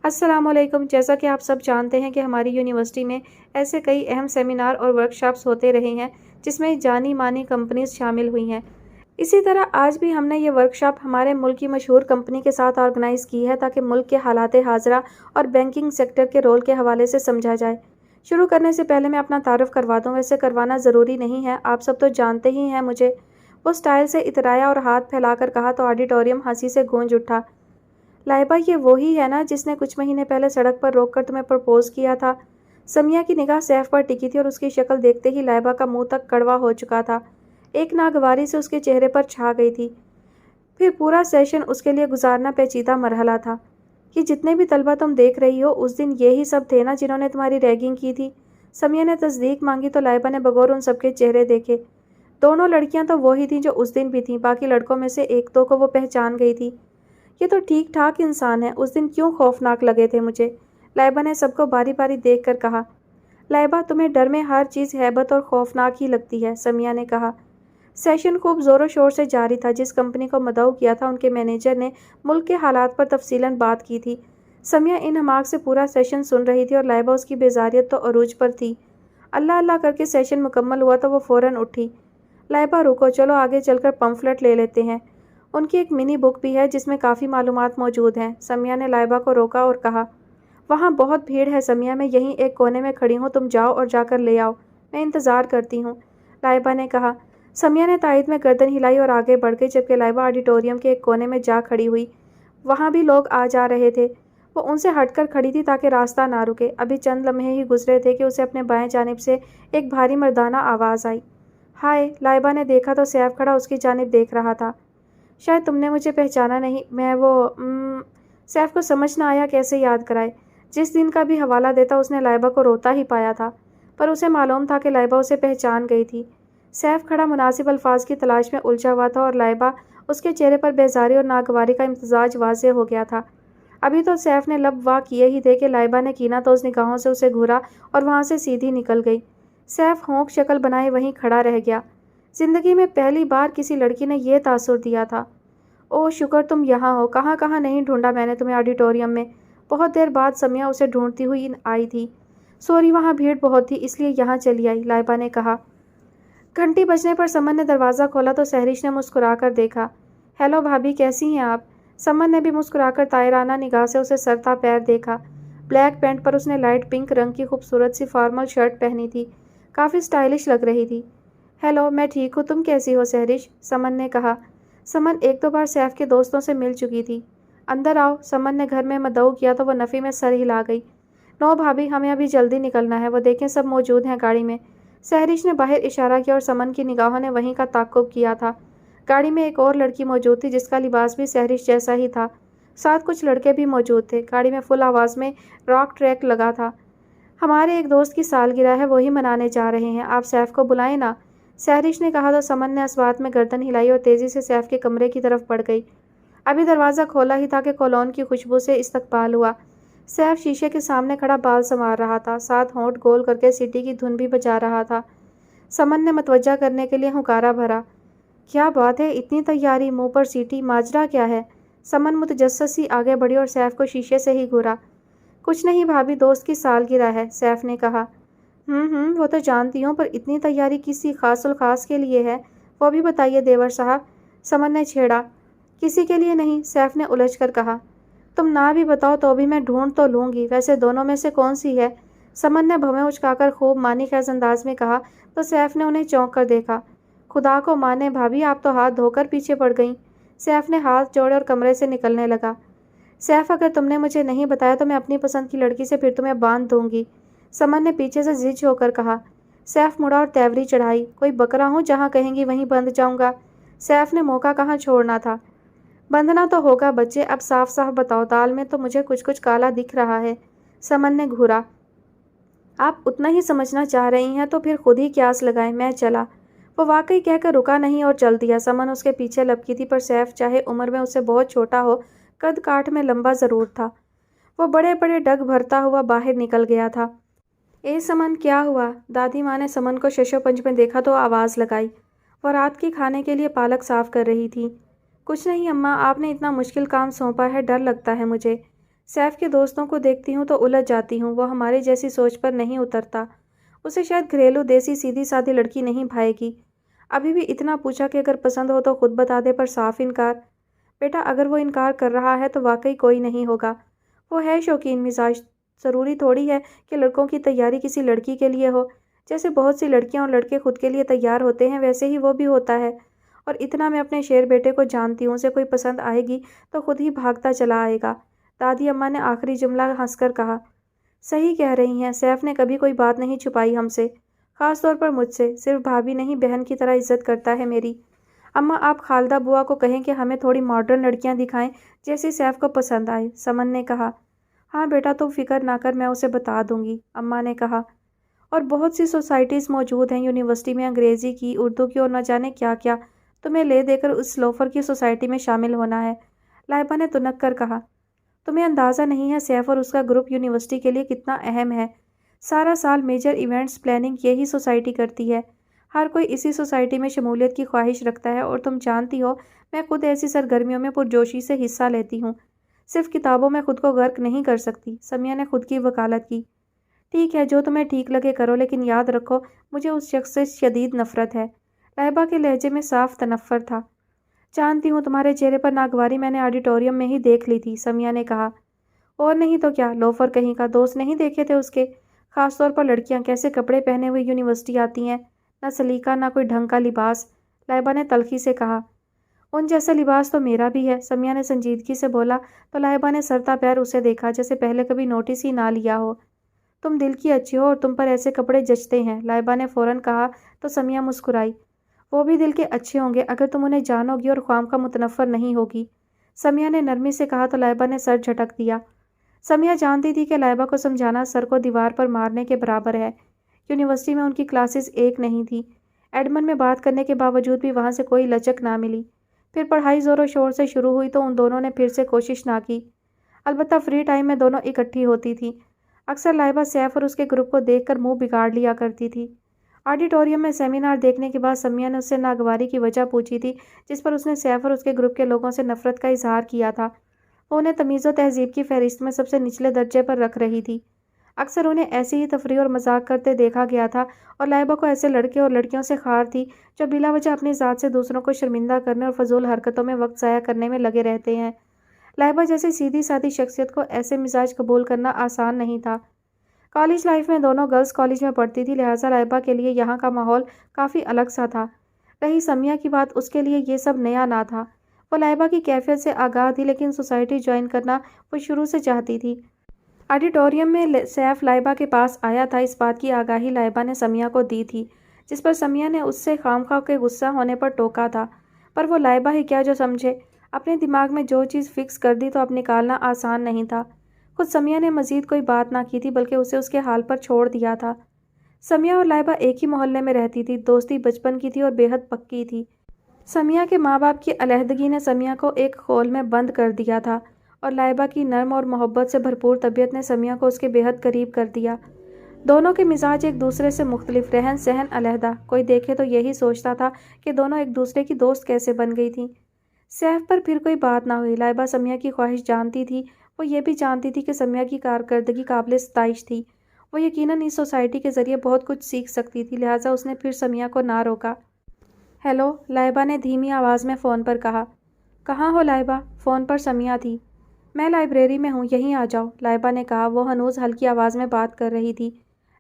السلام علیکم۔ جیسا کہ آپ سب جانتے ہیں کہ ہماری یونیورسٹی میں ایسے کئی اہم سیمینار اور ورک شاپس ہوتے رہے ہیں جس میں جانی مانی کمپنیز شامل ہوئی ہیں۔ اسی طرح آج بھی ہم نے یہ ورک شاپ ہمارے ملک کی مشہور کمپنی کے ساتھ آرگنائز کی ہے تاکہ ملک کے حالات حاضرہ اور بینکنگ سیکٹر کے رول کے حوالے سے سمجھا جائے۔ شروع کرنے سے پہلے میں اپنا تعارف کروا دوں، ویسے کروانا ضروری نہیں ہے، آپ سب تو جانتے ہی ہیں مجھے، وہ اسٹائل سے اترایا اور ہاتھ پھیلا کر کہا تو آڈیٹوریم ہنسی سے گونج اٹھا۔ لائبہ، یہ وہی ہے نا جس نے کچھ مہینے پہلے سڑک پر روک کر تمہیں پرپوز کیا تھا؟ سمیہ کی نگاہ سیف پر ٹکی تھی اور اس کی شکل دیکھتے ہی لائبہ کا منہ تک کڑوا ہو چکا تھا، ایک ناگواری سے اس کے چہرے پر چھا گئی تھی۔ پھر پورا سیشن اس کے لیے گزارنا پیچیدہ مرحلہ تھا۔ یہ جتنے بھی طلبہ تم دیکھ رہی ہو اس دن یہی سب تھے نا جنہوں نے تمہاری ریگنگ کی تھی؟ سمیہ نے تصدیق مانگی تو لائبہ نے بغور ان سب کے چہرے دیکھے۔ دونوں لڑکیاں تو وہی تھیں جو اس دن بھی تھیں، باقی لڑکوں میں سے ایک دو کو وہ پہچان گئی تھی۔ یہ تو ٹھیک ٹھاک انسان ہے، اس دن کیوں خوفناک لگے تھے مجھے، لائبہ نے سب کو باری باری دیکھ کر کہا۔ لائبہ، تمہیں ڈر میں ہر چیز ہیبت اور خوفناک ہی لگتی ہے، سمیہ نے کہا۔ سیشن خوب زور و شور سے جاری تھا۔ جس کمپنی کو مدعو کیا تھا ان کے مینیجر نے ملک کے حالات پر تفصیلاً بات کی تھی۔ سمیہ ان حماق سے پورا سیشن سن رہی تھی اور لائبہ اس کی بیزاریت تو عروج پر تھی۔ اللہ اللہ کر کے سیشن مکمل ہوا تو وہ فوراً اٹھی۔ لائبہ رکو، چلو آگے چل کر پمفلٹ لے لیتے ہیں، ان کی ایک منی بک بھی ہے جس میں کافی معلومات موجود ہیں، سمیہ نے لائبہ کو روکا اور کہا۔ وہاں بہت بھیڑ ہے سمیہ، میں یہیں ایک کونے میں کھڑی ہوں، تم جاؤ اور جا کر لے آؤ، میں انتظار کرتی ہوں، لائبہ نے کہا۔ سمیہ نے تائید میں گردن ہلائی اور آگے بڑھ گئی، جبکہ لائبہ آڈیٹوریم کے ایک کونے میں جا کھڑی ہوئی۔ وہاں بھی لوگ آ جا رہے تھے، وہ ان سے ہٹ کر کھڑی تھی تاکہ راستہ نہ رکے۔ ابھی چند لمحے ہی گزرے تھے کہ اسے اپنے بائیں جانب سے ایک بھاری مردانہ آواز آئی۔ ہائے، لائبہ نے دیکھا تو سیف کھڑا اس کی جانب دیکھ رہا تھا۔ شاید تم نے مجھے پہچانا نہیں، میں وہ سیف کو سمجھ نہ آیا کیسے یاد کرائے۔ جس دن کا بھی حوالہ دیتا اس نے لائبہ کو روتا ہی پایا تھا، پر اسے معلوم تھا کہ لائبہ اسے پہچان گئی تھی۔ سیف کھڑا مناسب الفاظ کی تلاش میں الجھا ہوا تھا اور لائبہ، اس کے چہرے پر بیزاری اور ناگواری کا امتزاج واضح ہو گیا تھا۔ ابھی تو سیف نے لب وا کیے ہی تھے کہ لائبہ نے کینہ توز نگاہوں سے اسے گھورا اور وہاں سے سیدھی نکل گئی۔ سیف ہونک شکل بنائے وہیں کھڑا رہ گیا۔ زندگی میں پہلی بار کسی لڑکی نے یہ تاثر دیا تھا۔ او شکر تم یہاں ہو، کہاں کہاں نہیں ڈھونڈا میں نے تمہیں آڈیٹوریم میں، بہت دیر بعد سمیہ اسے ڈھونڈتی ہوئی آئی تھی۔ سوری، وہاں بھیڑ بہت تھی اس لیے یہاں چلی آئی، لائبہ نے کہا۔ گھنٹی بجنے پر سمن نے دروازہ کھولا تو سہرش نے مسکرا کر دیکھا۔ ہیلو بھابھی، کیسی ہیں آپ؟ سمن نے بھی مسکرا کر طائرانہ نگاہ سے اسے سر تا پیر دیکھا۔ بلیک پینٹ پر اس نے لائٹ پنک رنگ کی خوبصورت سی فارمل شرٹ پہنی تھی، کافی اسٹائلش لگ رہی تھی۔ ہیلو، میں ٹھیک ہوں، تم کیسی ہو سہرش؟ سمن نے کہا۔ سمن ایک دو بار سیف کے دوستوں سے مل چکی تھی۔ اندر آؤ، سمن نے گھر میں مدعو کیا تو وہ نفی میں سر ہلا گئی۔ نو بھابھی، ہمیں ابھی جلدی نکلنا ہے، وہ دیکھیں سب موجود ہیں گاڑی میں، سہرش نے باہر اشارہ کیا اور سمن کی نگاہوں نے وہیں کا تعقب کیا تھا۔ گاڑی میں ایک اور لڑکی موجود تھی جس کا لباس بھی سہرش جیسا ہی تھا، ساتھ کچھ لڑکے بھی موجود تھے۔ گاڑی میں فل آواز میں راک ٹریک لگا تھا۔ ہمارے ایک دوست کی سالگرہ ہے، وہی منانے جا رہے ہیں، آپ سیف کو بلائیں نا، سہرش نے کہا تو سمن نے اس بات میں گردن ہلائی اور تیزی سے سیف کے کمرے کی طرف بڑھ گئی۔ ابھی دروازہ کھولا ہی تھا کہ کولون کی خوشبو سے استقبال ہوا۔ سیف شیشے کے سامنے کھڑا بال سنوار رہا تھا، ساتھ ہونٹ گول کر کے سیٹی کی دھن بھی بجا رہا تھا۔ سمن نے متوجہ کرنے کے لیے ہنکارا بھرا۔ کیا بات ہے، اتنی تیاری، منہ پر سیٹی، ماجرا کیا ہے؟ سمن متجسس سی آگے بڑھی اور سیف کو شیشے سے ہی گھورا۔ کچھ نہیں بھابھی، دوست کی سالگرہ ہے، سیف نے کہا۔ وہ تو جانتی ہوں، پر اتنی تیاری کسی خاص الخاص کے لیے ہے، وہ بھی بتائیے دیور صاحب، سمن نے چھیڑا۔ کسی کے لیے نہیں، سیف نے الجھ کر کہا۔ تم نہ بھی بتاؤ تو بھی میں ڈھونڈ تو لوں گی، ویسے دونوں میں سے کون سی ہے؟ سمن نے بھویں اچکا کر خوب معنی خیز انداز میں کہا تو سیف نے انہیں چونک کر دیکھا۔ خدا کو مانے بھابھی، آپ تو ہاتھ دھو کر پیچھے پڑ گئیں۔ سیف نے ہاتھ جوڑے اور کمرے سے نکلنے لگا۔ سیف، اگر تم نے مجھے نہیں بتایا تو میں اپنی پسند کی لڑکی سے پھر تمہیں باندھ دوں گی، سمن نے پیچھے سے زج ہو کر کہا۔ سیف مڑا اور تیوری چڑھائی۔ کوئی بکرا ہوں، جہاں کہیں گی وہیں بندھ جاؤں گا۔ سیف نے موقع کہاں چھوڑنا تھا۔ بندھنا تو ہوگا بچے، اب صاف صاف بتاؤ، دال میں تو مجھے کچھ کالا دکھ رہا ہے، سمن نے گھورا۔ آپ اتنا ہی سمجھنا چاہ رہی ہیں تو پھر خود ہی قیاس لگائیں، میں چلا۔ وہ واقعی کہہ کر رکا نہیں اور چل دیا۔ سمن اس کے پیچھے لپکی تھی، پر سیف چاہے عمر میں اس سے بہت چھوٹا ہو، قد کاٹھ میں لمبا ضرور تھا۔ وہ بڑے بڑے ڈگ بھرتا ہوا باہر نکل گیا تھا۔ اے سمن، کیا ہوا؟ دادی ماں نے سمن کو ششو پنج میں دیکھا تو آواز لگائی۔ وہ رات کی کھانے کے لیے پالک صاف کر رہی تھی۔ کچھ نہیں اماں، آپ نے اتنا مشکل کام سونپا ہے، ڈر لگتا ہے مجھے۔ سیف کے دوستوں کو دیکھتی ہوں تو الجھ جاتی ہوں، وہ ہماری جیسی سوچ پر نہیں اترتا۔ اسے شاید گھریلو دیسی سیدھی سادھی لڑکی نہیں بھائے گی۔ ابھی بھی اتنا پوچھا کہ اگر پسند ہو تو خود بتا دے، پر صاف انکار۔ بیٹا، اگر وہ انکار کر رہا ہے تو واقعی کوئی نہیں ہوگا۔ وہ ہے شوقین مزاج، ضروری تھوڑی ہے کہ لڑکوں کی تیاری کسی لڑکی کے لیے ہو۔ جیسے بہت سی لڑکیاں اور لڑکے خود کے لیے تیار ہوتے ہیں، ویسے ہی وہ بھی ہوتا ہے۔ اور اتنا میں اپنے شیر بیٹے کو جانتی ہوں، اسے کوئی پسند آئے گی تو خود ہی بھاگتا چلا آئے گا۔ دادی اماں نے آخری جملہ ہنس کر کہا۔ صحیح کہہ رہی ہیں، سیف نے کبھی کوئی بات نہیں چھپائی ہم سے، خاص طور پر مجھ سے، صرف بھابھی نہیں بہن کی طرح عزت کرتا ہے میری۔ اماں، آپ خالدہ بوا کو کہیں کہ ہمیں تھوڑی ماڈرن لڑکیاں دکھائیں جیسی سیف کو پسند آئے، سمن نے کہا۔ ہاں بیٹا، تم فکر نہ کر، میں اسے بتا دوں گی، اماں نے کہا۔ اور بہت سی سوسائٹیز موجود ہیں یونیورسٹی میں، انگریزی کی، اردو کی اور نہ جانے کیا کیا، تمہیں لے دے کر اس لوفر کی سوسائٹی میں شامل ہونا ہے، لائبہ نے تنک کر کہا۔ تمہیں اندازہ نہیں ہے سیف اور اس کا گروپ یونیورسٹی کے لیے کتنا اہم ہے۔ سارا سال میجر ایونٹس پلاننگ یہی سوسائٹی کرتی ہے، ہر کوئی اسی سوسائٹی میں شمولیت کی خواہش رکھتا ہے، اور تم جانتی ہو میں خود ایسی سرگرمیوں میں پرجوشی سے حصہ لیتی ہوں، صرف کتابوں میں خود کو غرق نہیں کر سکتی، سمیہ نے خود کی وکالت کی۔ ٹھیک ہے، جو تمہیں ٹھیک لگے کرو، لیکن یاد رکھو مجھے اس شخص سے شدید نفرت ہے، لائبہ کے لہجے میں صاف تنفر تھا۔ جانتی ہوں، تمہارے چہرے پر ناگواری میں نے آڈیٹوریم میں ہی دیکھ لی تھی، سمیہ نے کہا۔ اور نہیں تو کیا، لوفر کہیں کا، دوست نہیں دیکھے تھے اس کے، خاص طور پر لڑکیاں کیسے کپڑے پہنے ہوئے یونیورسٹی آتی ہیں، نہ سلیقہ نہ کوئی ڈھنگ کا لباس، لائبہ نے تلخی سے کہا۔ ان جیسا لباس تو میرا بھی ہے، سمیہ نے سنجیدگی سے بولا تو لائبہ نے سرتا پیر اسے دیکھا جیسے پہلے کبھی نوٹس ہی نہ لیا ہو۔ تم دل کی اچھی ہو اور تم پر ایسے کپڑے جچتے ہیں، لائبہ نے فوراً کہا تو سمیہ مسکرائی۔ وہ بھی دل کے اچھے ہوں گے اگر تم انہیں جانو گی اور خواہ کا متنفر نہیں ہوگی، سمیہ نے نرمی سے کہا تو لائبہ نے سر جھٹک دیا۔ سمیہ جانتی تھی کہ لائبہ کو سمجھانا سر کو دیوار پر مارنے کے برابر ہے۔ یونیورسٹی میں ان کی کلاسز ایک نہیں تھی، ایڈمن میں بات کرنے کے باوجود بھی وہاں سے کوئی لچک نہ ملی۔ پھر پڑھائی زور و شور سے شروع ہوئی تو ان دونوں نے پھر سے کوشش نہ کی، البتہ فری ٹائم میں دونوں اکٹھی ہوتی تھی۔ اکثر لائبہ سیف اور اس کے گروپ کو دیکھ کر منہ بگاڑ لیا کرتی تھی۔ آڈیٹوریم میں سیمینار دیکھنے کے بعد سمیہ نے اس سے ناگواری کی وجہ پوچھی تھی جس پر اس نے سیف اور اس کے گروپ کے لوگوں سے نفرت کا اظہار کیا تھا۔ وہ انہیں تمیز و تہذیب کی فہرست میں سب سے نچلے درجے پر رکھ رہی تھی۔ اکثر انہیں ایسی ہی تفریح اور مذاق کرتے دیکھا گیا تھا، اور لائبہ کو ایسے لڑکے اور لڑکیوں سے خار تھی جو بلا وجہ اپنی ذات سے دوسروں کو شرمندہ کرنے اور فضول حرکتوں میں وقت ضائع کرنے میں لگے رہتے ہیں۔ لائبہ جیسی سیدھی سادی شخصیت کو ایسے مزاج قبول کرنا آسان نہیں تھا۔ کالج لائف میں دونوں گرلز کالج میں پڑھتی تھی، لہٰذا لائبہ کے لیے یہاں کا ماحول کافی الگ سا تھا۔ رہی سمیہ کی بات، اس کے لیے یہ سب نیا نہ تھا۔ وہ لائبہ کی کیفیت سے آگاہ تھی، لیکن سوسائٹی جوائن کرنا وہ شروع سے چاہتی تھی۔ آڈیٹوریم میں سیف لائبہ کے پاس آیا تھا، اس بات کی آگاہی لائبہ نے سمیہ کو دی تھی، جس پر سمیہ نے اس سے خام خواہ کے غصہ ہونے پر ٹوکا تھا، پر وہ لائبہ ہی کیا جو سمجھے۔ اپنے دماغ میں جو چیز فکس کر دی تو اب نکالنا آسان نہیں تھا۔ خود سمیہ نے مزید کوئی بات نہ کی تھی بلکہ اسے اس کے حال پر چھوڑ دیا تھا۔ سمیہ اور لائبہ ایک ہی محلے میں رہتی تھی، دوستی بچپن کی تھی اور بے حد پکی تھی۔ سمیہ کے ماں باپ کی علیحدگی نے سمیہ کو ایک خول میں بند کر دیا تھا اور لائبہ کی نرم اور محبت سے بھرپور طبیعت نے سمیہ کو اس کے بے حد قریب کر دیا۔ دونوں کے مزاج ایک دوسرے سے مختلف، رہن سہن علیحدہ، کوئی دیکھے تو یہی سوچتا تھا کہ دونوں ایک دوسرے کی دوست کیسے بن گئی تھیں۔ سیف پر پھر کوئی بات نہ ہوئی۔ لائبہ سمیہ کی خواہش جانتی تھی، وہ یہ بھی جانتی تھی کہ سمیہ کی کارکردگی قابل ستائش تھی۔ وہ یقیناً اس سوسائٹی کے ذریعے بہت کچھ سیکھ سکتی تھی، لہٰذا اس نے پھر سمیہ کو نہ روکا۔ ہیلو، لائبہ نے دھیمی آواز میں فون پر کہا۔ کہاں ہو لائبہ؟ فون پر سمیہ تھی۔ میں لائبریری میں ہوں، یہیں آ جاؤ، لائبہ نے کہا۔ وہ ہنوز ہلکی آواز میں بات کر رہی تھی۔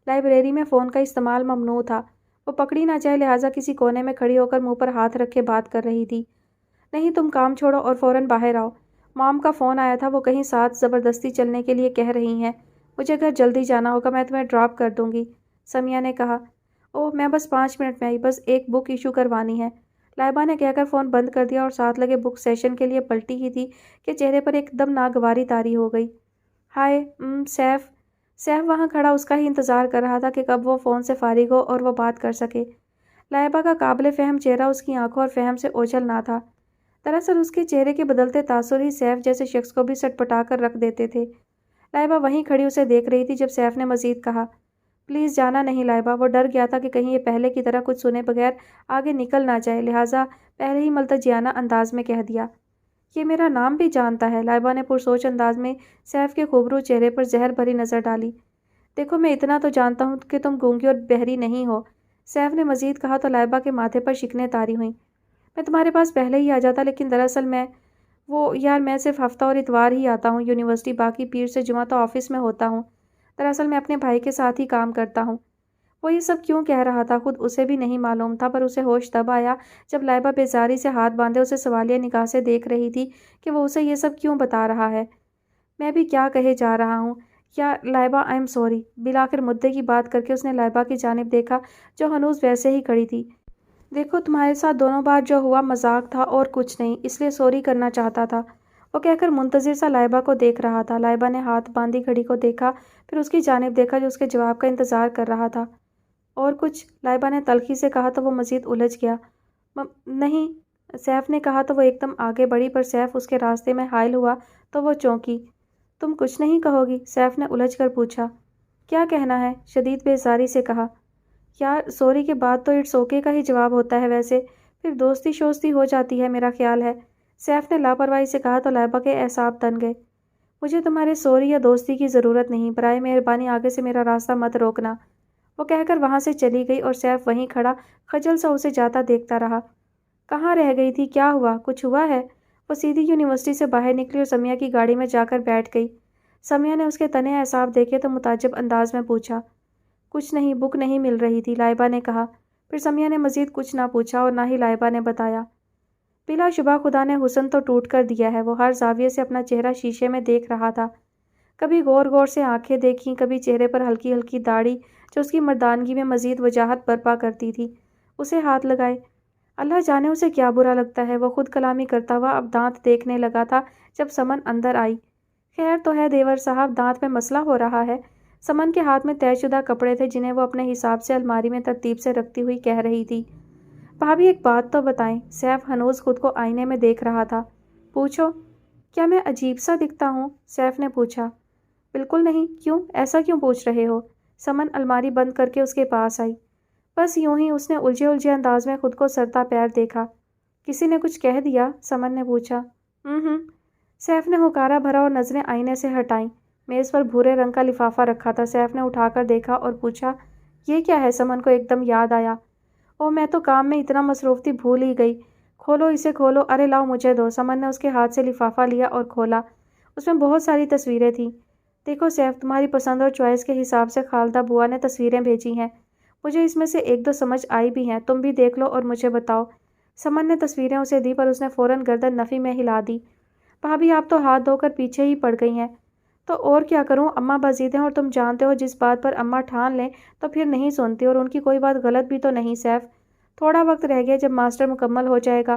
لائبریری میں فون کا استعمال ممنوع تھا، وہ پکڑی نہ جائے لہٰذا کسی کونے میں کھڑی ہو کر منہ پر ہاتھ رکھے بات کر رہی تھی۔ نہیں، تم کام چھوڑو اور فوراً باہر آؤ۔ مام کا فون آیا تھا، وہ کہیں ساتھ زبردستی چلنے کے لیے کہہ رہی ہیں۔ مجھے گھر جلدی جانا ہوگا، میں تمہیں ڈراپ کر دوں گی، سمیہ نے کہا۔ اوہ، میں بس 5 منٹ میں آئی، بس ایک بک ایشو کروانی ہے، لائبہ نے کہہ کر فون بند کر دیا اور ساتھ لگے بک سیشن کے لیے پلٹی ہی تھی کہ چہرے پر ایک دم ناگواری طاری ہو گئی۔ ہائے، سیف وہاں کھڑا اس کا ہی انتظار کر رہا تھا کہ کب وہ فون سے فارغ ہو اور وہ بات کر سکے۔ لائبہ کا قابل فہم چہرہ اس کی آنکھوں اور فہم سے اوجھل نہ تھا۔ دراصل اس کے چہرے کے بدلتے تاثر ہی سیف جیسے شخص کو بھی سٹپٹا کر رکھ دیتے تھے۔ لائبہ وہیں کھڑی اسے دیکھ رہی تھی جب سیف نے مزید کہا، پلیز جانا نہیں لائبہ۔ وہ ڈر گیا تھا کہ کہیں یہ پہلے کی طرح کچھ سنے بغیر آگے نکل نہ جائے، لہٰذا پہلے ہی ملتجیانہ انداز میں کہہ دیا، یہ میرا نام بھی جانتا ہے۔ لائبہ نے پرسوچ انداز میں سیف کے خوبرو چہرے پر زہر بھری نظر ڈالی۔ دیکھو، میں اتنا تو جانتا ہوں کہ تم گونگی اور بہری نہیں ہو، سیف نے مزید کہا تو لائبہ کے ماتھے پر شکنیں طاری ہوئیں۔ میں تمہارے پاس پہلے ہی آ جاتا، لیکن دراصل میں صرف ہفتہ اور اتوار ہی آتا ہوں یونیورسٹی، باقی پیر سے جمعہ تو آفس میں ہوتا ہوں۔ دراصل میں اپنے بھائی کے ساتھ ہی کام کرتا ہوں۔ وہ یہ سب کیوں کہہ رہا تھا خود اسے بھی نہیں معلوم تھا، پر اسے ہوش تب آیا جب لائبہ بیزاری سے ہاتھ باندھے اسے سوالیہ نگاہ سے دیکھ رہی تھی کہ وہ اسے یہ سب کیوں بتا رہا ہے۔ میں بھی کیا کہے جا رہا ہوں، یا لائبہ آئی ایم سوری۔ بالآخر مدعے کی بات کر کے اس نے لائبہ کی جانب دیکھا جو ہنوز ویسے ہی کھڑی تھی۔ دیکھو، تمہارے ساتھ دونوں بار جو ہوا مذاق تھا اور کچھ نہیں، اس لیے سوری کرنا چاہتا تھا، وہ کہہ کر منتظر سا لائبہ کو دیکھ رہا تھا۔ لائبہ نے ہاتھ باندھی گھڑی کو دیکھا، پھر اس کی جانب دیکھا جو اس کے جواب کا انتظار کر رہا تھا۔ اور کچھ؟ لائبہ نے تلخی سے کہا تو وہ مزید الجھ گیا۔ نہیں، سیف نے کہا تو وہ ایک دم آگے بڑھی، پر سیف اس کے راستے میں حائل ہوا تو وہ چونکی۔ تم کچھ نہیں کہو گی؟ سیف نے الجھ کر پوچھا۔ کیا کہنا ہے؟ شدید بیزاری سے کہا۔ یار، سوری کے بعد تو اٹس اوکے کا ہی جواب ہوتا ہے، ویسے پھر دوستی شوستی ہو جاتی ہے میرا خیال ہے، سیف نے لاپرواہی سے کہا تو لائبہ کے اعصاب تن گئے۔ مجھے تمہارے سوری یا دوستی کی ضرورت نہیں، برائے مہربانی آگے سے میرا راستہ مت روکنا، وہ کہہ کر وہاں سے چلی گئی اور سیف وہیں کھڑا خجل سا اسے جاتا دیکھتا رہا۔ کہاں رہ گئی تھی؟ کیا ہوا؟ کچھ ہوا ہے؟ وہ سیدھی یونیورسٹی سے باہر نکلی اور سمیہ کی گاڑی میں جا کر بیٹھ گئی۔ سمیہ نے اس کے تنے اعصاب دیکھے تو متعجب انداز میں پوچھا۔ کچھ نہیں، بک نہیں مل رہی تھی، لائبہ نے کہا۔ پھر سمیہ نے مزید کچھ نہ پوچھا اور نہ ہی لائبہ نے بتایا۔ بلا شبہ خدا نے حسن تو ٹوٹ کر دیا ہے، وہ ہر زاویے سے اپنا چہرہ شیشے میں دیکھ رہا تھا۔ کبھی غور غور سے آنکھیں دیکھیں، کبھی چہرے پر ہلکی ہلکی داڑھی جو اس کی مردانگی میں مزید وجاہت برپا کرتی تھی، اسے ہاتھ لگائے۔ اللہ جانے اسے کیا برا لگتا ہے، وہ خود کلامی کرتا ہوا اب دانت دیکھنے لگا تھا جب سمن اندر آئی۔ خیر تو ہے دیور صاحب، دانت میں مسئلہ ہو رہا ہے، سمن کے ہاتھ میں طے شدہ کپڑے تھے جنہیں وہ اپنے حساب سے الماری میں ترتیب سے رکھتی ہوئی کہہ رہی تھی۔ بھابھی ایک بات تو بتائیں، سیف ہنوز خود کو آئینے میں دیکھ رہا تھا۔ پوچھو۔ کیا میں عجیب سا دکھتا ہوں؟ سیف نے پوچھا۔ بالکل نہیں، کیوں؟ ایسا کیوں پوچھ رہے ہو؟ سمن الماری بند کر کے اس کے پاس آئی۔ بس یوں ہی، اس نے الجھے انداز میں خود کو سرتا پیر دیکھا۔ کسی نے کچھ کہہ دیا؟ سمن نے پوچھا۔ سیف نے ہکارا بھرا اور نظریں آئینے سے ہٹائیں۔ میز پر بھورے رنگ کا لفافہ رکھا تھا، سیف نے اٹھا کر دیکھا اور پوچھا، یہ کیا ہے؟ سمن کو ایک دم یاد آیا۔ او، میں تو کام میں اتنا مصروف تھی بھول ہی گئی، کھولو اسے کھولو، ارے لاؤ مجھے دو۔ سمن نے اس کے ہاتھ سے لفافہ لیا اور کھولا، اس میں بہت ساری تصویریں تھیں۔ دیکھو سیف، تمہاری پسند اور چوائس کے حساب سے خالدہ بوا نے تصویریں بھیجی ہیں، مجھے اس میں سے ایک دو سمجھ آئی بھی ہیں، تم بھی دیکھ لو اور مجھے بتاؤ۔ سمن نے تصویریں اسے دی پر اس نے فوراً گردن نفی میں ہلا دی۔ بھابھی آپ تو ہاتھ دھو کر پیچھے ہی پڑ گئی ہیں۔ تو اور کیا کروں، اماں بزید ہیں اور تم جانتے ہو جس بات پر اماں ٹھان لیں تو پھر نہیں سنتی، اور ان کی کوئی بات غلط بھی تو نہیں۔ سیف، تھوڑا وقت رہ گیا، جب ماسٹر مکمل ہو جائے گا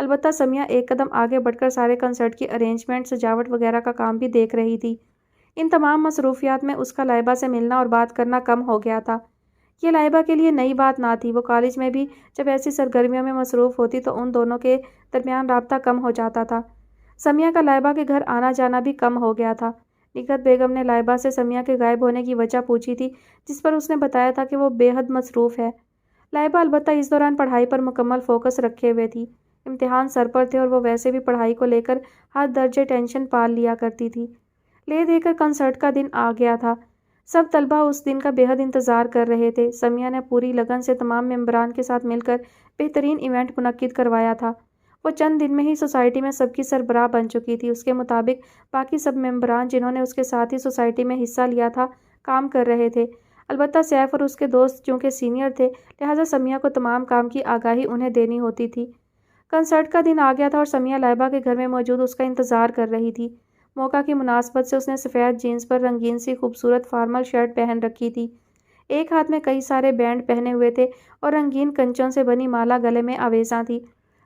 البتہ سمیہ ایک قدم آگے بڑھ کر سارے کنسرٹ کی ارینجمنٹ، سجاوٹ وغیرہ کا کام بھی دیکھ رہی تھی۔ ان تمام مصروفیات میں اس کا لائبہ سے ملنا اور بات کرنا کم ہو گیا تھا۔ یہ لائبہ کے لیے نئی بات نہ تھی، وہ کالج میں بھی جب ایسی سرگرمیوں میں مصروف ہوتی تو ان دونوں کے درمیان رابطہ کم ہو جاتا تھا۔ سمیہ کا لائبہ کے گھر آنا جانا بھی کم ہو گیا تھا۔ نکہت بیگم نے لائبہ سے سمیہ کے غائب ہونے کی وجہ پوچھی تھی، جس پر اس نے بتایا تھا کہ وہ بے حد مصروف ہے۔ لائبہ البتہ اس دوران پڑھائی پر مکمل فوکس رکھے ہوئے تھی۔ امتحان سر پر تھے اور وہ ویسے بھی پڑھائی کو لے کر حد درجے ٹینشن پال لیا کرتی تھی۔ لے دے کر کنسرٹ کا دن آ گیا تھا۔ سب طلبہ اس دن کا بے حد انتظار کر رہے تھے۔ سمیہ نے پوری لگن سے تمام ممبران کے ساتھ مل کر بہترین ایونٹ منعقد کروایا تھا۔ وہ چند دن میں ہی سوسائٹی میں سب کی سربراہ بن چکی تھی۔ اس کے مطابق باقی سب ممبران جنہوں نے اس کے ساتھ ہی سوسائٹی میں حصہ لیا تھا کام کر رہے تھے، البتہ سیف اور اس کے دوست چونکہ سینئر تھے لہٰذا سمیہ کو تمام کام کی آگاہی انہیں دینی ہوتی تھی۔ کنسرٹ کا دن آ گیا تھا اور سمیہ لائبہ کے گھر میں موجود اس کا انتظار کر رہی تھی۔ موقع کی مناسبت سے اس نے سفید جینس پر رنگین سی خوبصورت فارمل شرٹ پہن رکھی تھی۔ ایک ہاتھ میں کئی سارے بینڈ پہنے ہوئے تھے اور رنگین کنچوں سے بنی مالا گلے میں آویزاں تھی۔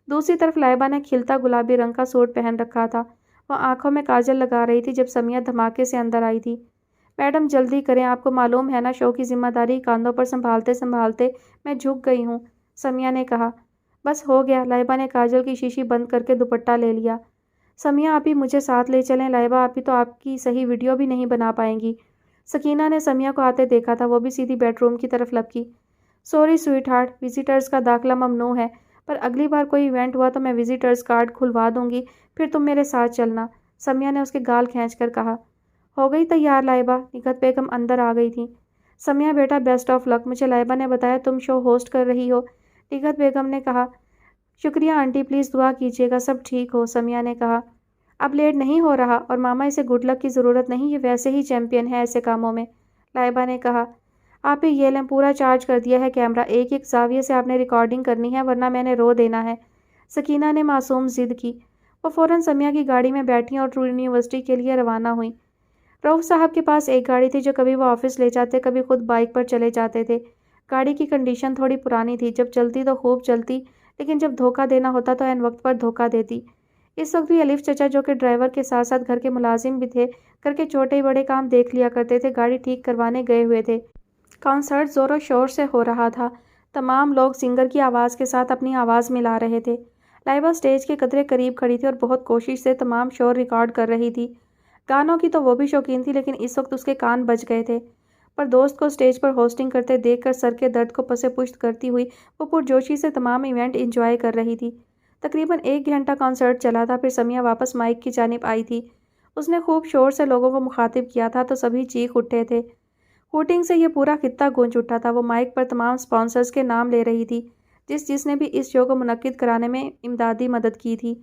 دوسری طرف لائبہ نے کھلتا گلابی رنگ کا سوٹ پہن رکھا تھا۔ وہ آنکھوں میں کاجل لگا رہی تھی جب سمیہ دھماکے سے اندر آئی تھی۔ میڈم جلدی کریں، آپ کو معلوم ہے نا شو کی ذمہ داری کاندھوں پر سنبھالتے سنبھالتے میں جھک گئی ہوں، سمیہ نے کہا۔ بس ہو گیا، لائبہ نے کاجل کی شیشی بند کر کے دوپٹہ لے لیا۔ سمیہ آپ ہی مجھے ساتھ لے چلیں، لائبہ آپ ہی تو آپ کی صحیح ویڈیو بھی نہیں بنا پائیں گی۔ سکینہ نے سمیہ کو آتے دیکھا تھا، وہ بھی سیدھی بیڈ روم کی طرف لپکی۔ سوری سویٹ ہارٹ، وزیٹرز کا داخلہ ممنوع ہے، پر اگلی بار کوئی ایونٹ ہوا تو میں وزیٹرز کارڈ کھلوا دوں گی، پھر تم میرے ساتھ چلنا، سمیہ نے اس کے گال کھینچ کر کہا۔ ہو گئی تیار لائبہ؟ نکہت بیگم اندر آ گئی تھیں۔ سمیہ بیٹا بیسٹ آف لک، مجھے لائبہ نے بتایا تم شو ہوسٹ کر رہی ہو، نکہت بیگم نے کہا۔ شکریہ آنٹی، پلیز دعا کیجیے گا سب ٹھیک ہو، سمیہ نے کہا۔ اب لیٹ نہیں ہو رہا اور ماما اسے گڈ لک کی ضرورت نہیں، یہ ویسے ہی چیمپئن ہے ایسے کاموں میں، لائبہ نے کہا۔ آپ ہی یہ لیں، پورا چارج کر دیا ہے کیمرہ، ایک ایک زاویے سے آپ نے ریکارڈنگ کرنی ہے ورنہ میں نے رو دینا ہے، سکینہ نے معصوم ضد کی۔ وہ فوراً سمیہ کی گاڑی میں بیٹھیں اور ٹرو یونیورسٹی کے لیے روانہ ہوئیں۔ رؤف صاحب کے پاس ایک گاڑی تھی جو کبھی وہ آفس لے جاتے، کبھی خود بائک پر چلے جاتے تھے۔ گاڑی کی کنڈیشن تھوڑی پرانی تھی، جب چلتی تو خوب چلتی، لیکن جب دھوکہ دینا ہوتا تو عین وقت پر دھوکہ دیتی۔ اس وقت بھی الف چچا جو کہ ڈرائیور کے ساتھ ساتھ گھر کے ملازم بھی تھے، گھر کے چھوٹے بڑے کام دیکھ لیا کرتے تھے، گاڑی ٹھیک کروانے گئے ہوئے تھے۔ کنسرٹ زور و شور سے ہو رہا تھا، تمام لوگ سنگر کی آواز کے ساتھ اپنی آواز ملا رہے تھے۔ لائبہ سٹیج کے قدرے قریب کھڑی تھی اور بہت کوشش سے تمام شور ریکارڈ کر رہی تھی۔ گانوں کی تو وہ بھی شوقین تھی، لیکن اس وقت اس کے کان بج گئے تھے۔ پر دوست کو سٹیج پر ہوسٹنگ کرتے دیکھ کر سر کے درد کو پسے پشت کرتی ہوئی وہ پرجوشی سے تمام ایونٹ انجوائے کر رہی تھی۔ تقریباً 1 گھنٹہ کنسرٹ چلا تھا، پھر سمیہ واپس مائک کی جانب آئی تھی۔ اس نے خوب شور سے لوگوں کو مخاطب کیا تھا تو سبھی چیخ اٹھے تھے۔ ہوٹنگ سے یہ پورا خطہ گونج اٹھا تھا۔ وہ مائک پر تمام اسپانسرز کے نام لے رہی تھی، جس نے بھی اس شو کو منعقد کرانے میں امدادی مدد کی تھی۔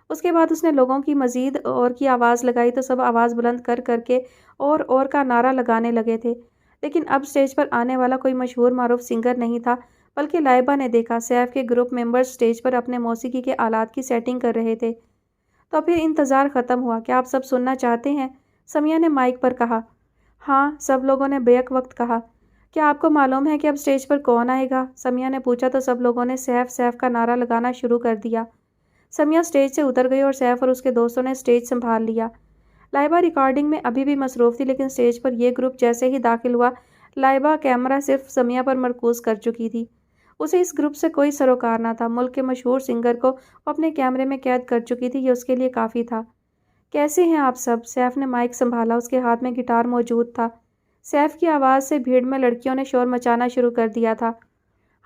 اس کے بعد اس نے لوگوں کی مزید اور کی آواز لگائی تو سب آواز بلند کر کر کے اور کا نعرہ لگانے لگے تھے، لیکن اب سٹیج پر آنے والا کوئی مشہور معروف سنگر نہیں تھا، بلکہ لائبہ نے دیکھا سیف کے گروپ ممبرز سٹیج پر اپنے موسیقی کے آلات کی سیٹنگ کر رہے تھے۔ تو پھر انتظار ختم ہوا، کیا آپ سب سننا چاہتے ہیں؟ سمیہ نے مائک پر کہا۔ ہاں، سب لوگوں نے بیک وقت کہا۔ کیا آپ کو معلوم ہے کہ اب سٹیج پر کون آئے گا؟ سمیہ نے پوچھا تو سب لوگوں نے سیف سیف کا نعرہ لگانا شروع کر دیا۔ سمیہ سٹیج سے اتر گئی اور سیف اور اس کے دوستوں نے سٹیج سنبھال لیا۔ لائبہ ریکارڈنگ میں ابھی بھی مصروف تھی، لیکن سٹیج پر یہ گروپ جیسے ہی داخل ہوا، لائبہ کیمرہ صرف سمیہ پر مرکوز کر چکی تھی۔ اسے اس گروپ سے کوئی سروکار نہ تھا، ملک کے مشہور سنگر کو وہ اپنے کیمرے میں قید کر چکی تھی، یہ اس کے لیے کافی تھا۔ کیسے ہیں آپ سب؟ سیف نے مائک سنبھالا، اس کے ہاتھ میں گٹار موجود تھا۔ سیف کی آواز سے بھیڑ میں لڑکیوں نے شور مچانا شروع کر دیا تھا۔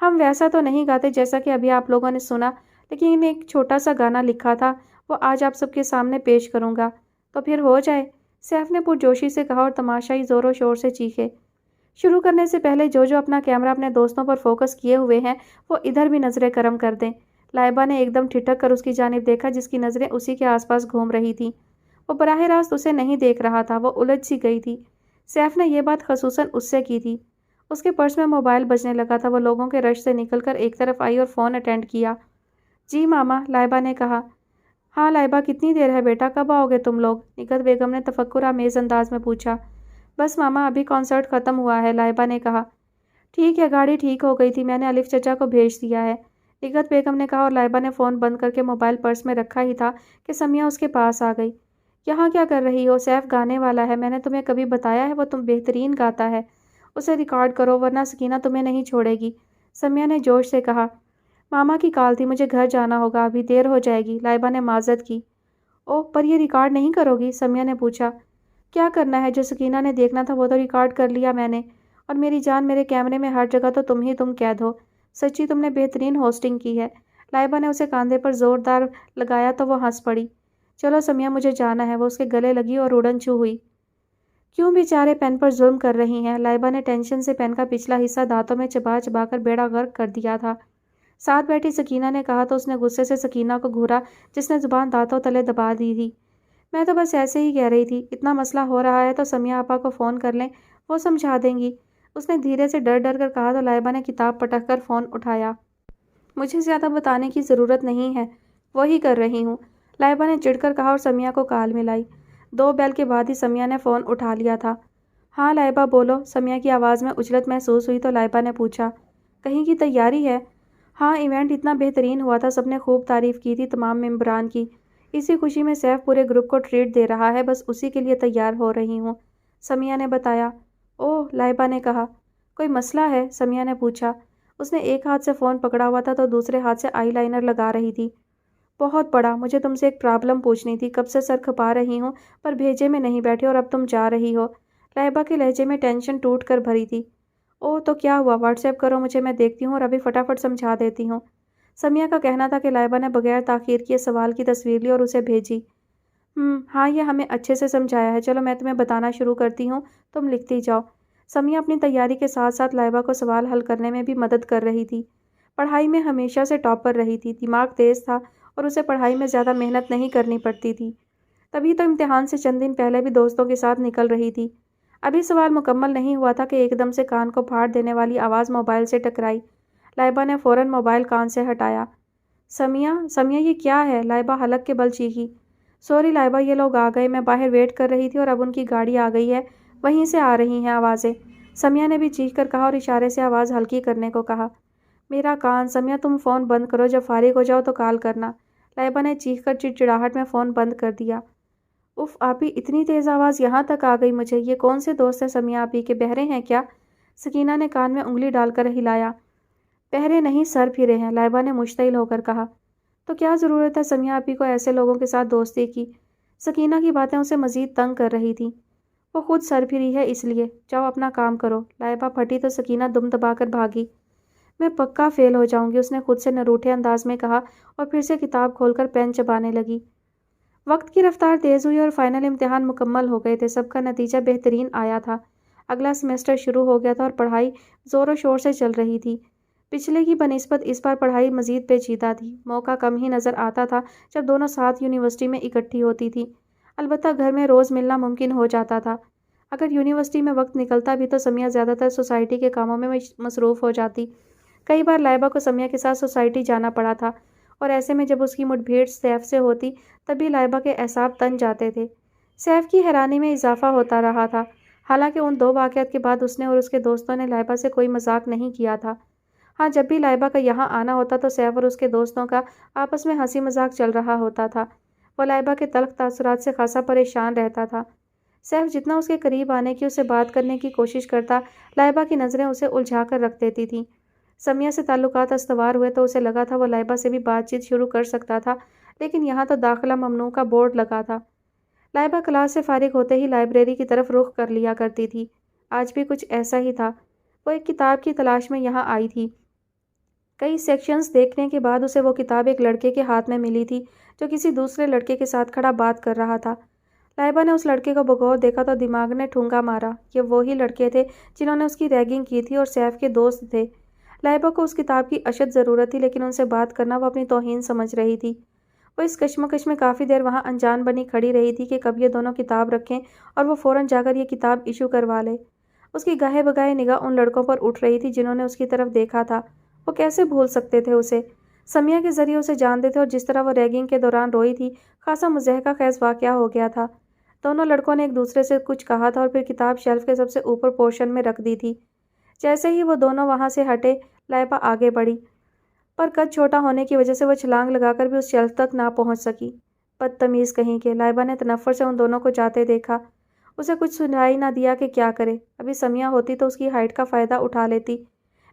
ہم ویسا تو نہیں گاتے جیسا کہ ابھی آپ لوگوں نے سنا، لیکن ایک چھوٹا سا گانا لکھا تھا، وہ آج آپ سب کے سامنے پیش کروں گا، تو پھر ہو جائے، سیف نے پرجوشی سے کہا اور تماشائی زور و شور سے چیخے۔ شروع کرنے سے پہلے جو اپنا کیمرہ اپنے دوستوں پر فوکس کیے ہوئے ہیں وہ ادھر بھی نظریں کرم کر دیں۔ لائبہ نے ایک دم ٹھٹک کر اس کی جانب دیکھا، جس کی نظریں اسی کے آس پاس گھوم رہی تھیں۔ وہ براہ راست اسے نہیں دیکھ رہا تھا، وہ الجھ سی گئی تھی۔ سیف نے یہ بات خصوصاً اس سے کی تھی۔ اس کے پرس میں موبائل بجنے لگا تھا، وہ لوگوں کے رش سے نکل کر ایک طرف آئی اور فون اٹینڈ کیا۔ جی ماما، لائبہ نے کہا۔ ہاں لائبہ، کتنی دیر ہے بیٹا، کب آؤ گے تم لوگ؟ نکہت بیگم نے تفکر آمیز انداز میں پوچھا۔ بس ماما، ابھی کنسرٹ ختم ہوا ہے، لائبہ نے کہا۔ ٹھیک ہے، گاڑی ٹھیک ہو گئی تھی، میں نے الف چچا کو بھیج دیا ہے، لگت بیگم نے کہا اور لائبہ نے فون بند کر کے موبائل پرس میں رکھا ہی تھا کہ سمیہ اس کے پاس آ گئی۔ یہاں کیا کر رہی ہو؟ سیف گانے والا ہے، میں نے تمہیں کبھی بتایا ہے وہ تم بہترین گاتا ہے، اسے ریکارڈ کرو ورنہ سکینہ تمہیں نہیں چھوڑے گی، سمیہ نے جوش سے کہا۔ ماما کی کال تھی، مجھے گھر جانا ہوگا، ابھی دیر ہو جائے گی، لائبہ نے معذرت کی۔ اوہ پر یہ ریکارڈ نہیں کرو گی؟ سمیہ نے پوچھا۔ کیا کرنا ہے؟ جو سکینہ نے دیکھنا تھا وہ تو ریکارڈ کر لیا میں نے، اور میری جان میرے کیمرے میں ہر جگہ تو تم قید ہو، سچی تم نے بہترین ہوسٹنگ کی ہے۔ لائبہ نے اسے کاندھے پر زوردار لگایا تو وہ ہنس پڑی۔ چلو سمیہ مجھے جانا ہے، وہ اس کے گلے لگی اور روڈن چھو ہوئی۔ کیوں بیچارے پین پر ظلم کر رہی ہیں؟ لائبہ نے ٹینشن سے پین کا پچھلا حصہ دانتوں میں چبا چبا کر بیڑا غرق کر دیا تھا۔ ساتھ بیٹھی سکینہ نے کہا تو اس نے غصے سے سکینہ کو گھورا جس نے زبان دانتوں تلے دبا دی تھی۔ میں تو بس ایسے ہی کہہ رہی تھی، اتنا مسئلہ ہو رہا ہے تو سمیہ آپا کو فون کر لیں، وہ سمجھا دیں گی، اس نے دھیرے سے ڈر ڈر کر کہا تو لائبہ نے کتاب پٹک کر فون اٹھایا۔ مجھے زیادہ بتانے کی ضرورت نہیں ہے، وہی کر رہی ہوں، لائبہ نے چڑھ کر کہا اور سمیہ کو کال ملائی۔ 2 بیل کے بعد ہی سمیہ نے فون اٹھا لیا تھا۔ ہاں لائبہ بولو، سمیہ کی آواز میں اجلت محسوس ہوئی تو لائبہ نے پوچھا۔ کہیں کی تیاری ہے؟ ہاں ایونٹ اتنا بہترین ہوا تھا، سب نے خوب تعریف کی تھی تمام ممبران کی، اسی خوشی میں سیف پورے گروپ کو ٹریٹ دے رہا ہے، بس اسی کے لیے تیار ہو رہی ہوں، سمیہ نے بتایا۔ اوہ لائبہ نے کہا۔ کوئی مسئلہ ہے؟ سمیہ نے پوچھا۔ اس نے ایک ہاتھ سے فون پکڑا ہوا تھا تو دوسرے ہاتھ سے آئی لائنر لگا رہی تھی۔ بہت بڑا، مجھے تم سے ایک پرابلم پوچھنی تھی، کب سے سر کھپا رہی ہوں پر بھیجے میں نہیں بیٹھے اور اب تم جا رہی ہو، لائبہ کے لہجے میں ٹینشن ٹوٹ کر بھری تھی۔ اوہ تو کیا ہوا؟ واٹس ایپ کرو مجھے، میں دیکھتی ہوں اور ابھی فٹافٹ سمجھا دیتی ہوں، سمیہ کا کہنا تھا کہ لائبہ نے بغیر تاخیر کیے سوال کی تصویر لی اور اسے بھیجی۔ ہاں یہ ہمیں اچھے سے سمجھایا ہے، چلو میں تمہیں بتانا شروع کرتی ہوں، تم لکھتی جاؤ۔ سمیہ اپنی تیاری کے ساتھ ساتھ لائبہ کو سوال حل کرنے میں بھی مدد کر رہی تھی۔ پڑھائی میں ہمیشہ سے ٹاپر رہی تھی، دماغ تیز تھا اور اسے پڑھائی میں زیادہ محنت نہیں کرنی پڑتی تھی، تبھی تو امتحان سے چند دن پہلے بھی دوستوں کے ساتھ نکل رہی تھی۔ ابھی سوال مکمل نہیں ہوا تھا کہ ایک دم سے کان کو پھاڑ دینے والی آواز موبائل سے ٹکرائی۔ لائبہ نے فوراً موبائل کان سے ہٹایا۔ سمیہ یہ کیا ہے؟ لائبہ حلق کے بل چیخی۔ سوری لائبہ، یہ لوگ آ گئے، میں باہر ویٹ کر رہی تھی اور اب ان کی گاڑی آ گئی ہے، وہیں سے آ رہی ہیں آوازیں، سمیہ نے بھی چیخ کر کہا اور اشارے سے آواز ہلکی کرنے کو کہا۔ میرا کان، سمیہ تم فون بند کرو، جب فارغ ہو جاؤ تو کال کرنا، لائبہ نے چیخ کر چڑچڑاہٹ میں فون بند کر دیا۔ اف آپی، اتنی تیز آواز یہاں تک آ گئی مجھے، یہ کون سے دوست ہیں سمیہ آپی کے، بہرے ہیں کیا؟ سکینہ نے کان میں انگلی ڈال کر ہلایا۔ بہرے نہیں، سر پھرے ہیں، لائبہ نے مشتعل ہو کر کہا۔ تو کیا ضرورت ہے سمیہ آپی کو ایسے لوگوں کے ساتھ دوستی کی؟ سکینہ کی باتیں اسے مزید تنگ کر رہی تھیں۔ وہ خود سر پھری ہے اس لیے، جاؤ اپنا کام کرو، لائبہ پھٹی تو سکینہ دم دبا کر بھاگی۔ میں پکا فیل ہو جاؤں گی، اس نے خود سے نروٹھے انداز میں کہا اور پھر سے کتاب کھول کر پین چبانے لگی۔ وقت کی رفتار تیز ہوئی اور فائنل امتحان مکمل ہو گئے تھے، سب کا نتیجہ بہترین آیا تھا۔ اگلا سیمسٹر شروع ہو گیا تھا اور پڑھائی زور و شور سے چل رہی تھی۔ پچھلے کی بنسبت اس بار پڑھائی مزید پیچیدہ تھی، موقع کم ہی نظر آتا تھا جب دونوں ساتھ یونیورسٹی میں اکٹھی ہوتی تھیں، البتہ گھر میں روز ملنا ممکن ہو جاتا تھا۔ اگر یونیورسٹی میں وقت نکلتا بھی تو سمیہ زیادہ تر سوسائٹی کے کاموں میں مصروف ہو جاتی۔ کئی بار لائبہ کو سمیہ کے ساتھ سوسائٹی جانا پڑا تھا اور ایسے میں جب اس کی مٹ بھیڑ سیف سے ہوتی تب بھی لائبہ کے اعصاب تن جاتے تھے۔ سیف کی حیرانی میں اضافہ ہوتا رہا تھا، حالانکہ ان 2 واقعات کے بعد اس نے اور اس کے دوستوں نے لائبہ سے کوئی مذاق نہیں کیا تھا۔ ہاں جب بھی لائبہ کا یہاں آنا ہوتا تو سیف اور اس کے دوستوں کا آپس میں ہنسی مذاق چل رہا ہوتا تھا۔ وہ لائبہ کے تلخ تاثرات سے خاصا پریشان رہتا تھا۔ سیف جتنا اس کے قریب آنے کی، اسے بات کرنے کی کوشش کرتا، لائبہ کی نظریں اسے الجھا کر رکھ دیتی تھیں۔ سمیہ سے تعلقات استوار ہوئے تو اسے لگا تھا وہ لائبہ سے بھی بات چیت شروع کر سکتا تھا، لیکن یہاں تو داخلہ ممنوع کا بورڈ لگا تھا۔ لائبہ کلاس سے فارغ ہوتے ہی لائبریری کی طرف رخ کر لیا کرتی تھی، آج بھی کچھ ایسا ہی تھا۔ وہ ایک کتاب کی تلاش میں یہاں آئی تھی۔ کئی سیکشنز دیکھنے کے بعد اسے وہ کتاب ایک لڑکے کے ہاتھ میں ملی تھی جو کسی دوسرے لڑکے کے ساتھ کھڑا بات کر رہا تھا۔ لائبہ نے اس لڑکے کو بغور دیکھا تو دماغ نے ٹھونگا مارا، یہ وہی لڑکے تھے جنہوں نے اس کی ریگنگ کی تھی اور سیف کے دوست تھے۔ لائبہ کو اس کتاب کی اشد ضرورت تھی، لیکن ان سے بات کرنا وہ اپنی توہین سمجھ رہی تھی۔ وہ اس کشمکش میں کافی دیر وہاں انجان بنی کھڑی رہی تھی کہ کب یہ دونوں کتاب رکھیں اور وہ فوراً جا کر یہ کتاب ایشو کروا لے۔ اس کی گاہے بگاہے نگاہ ان لڑکوں پر اٹھ رہی تھی جنہوں نے اس کی طرف دیکھا تھا، وہ کیسے بھول سکتے تھے اسے؟ سمیہ کے ذریعے اسے جانتے تھے اور جس طرح وہ ریگنگ کے دوران روئی تھی، خاصا مضحکہ خیز واقعہ ہو گیا تھا۔ دونوں لڑکوں نے ایک دوسرے سے کچھ کہا تھا اور پھر کتاب شیلف کے سب سے اوپر پورشن میں رکھ دی تھی۔ جیسے ہی وہ دونوں وہاں سے ہٹے، لائبہ آگے بڑھی۔ پر قد چھوٹا ہونے کی وجہ سے وہ چھلانگ لگا کر بھی اس شیلف تک نہ پہنچ سکی۔ بدتمیز کہیں کے، لائبہ نے تنفر سے ان دونوں کو جاتے دیکھا۔ اسے کچھ سنائی نہ دیا کہ کیا کرے۔ ابھی سمیہ ہوتی تو اس کی ہائٹ کا فائدہ اٹھا لیتی۔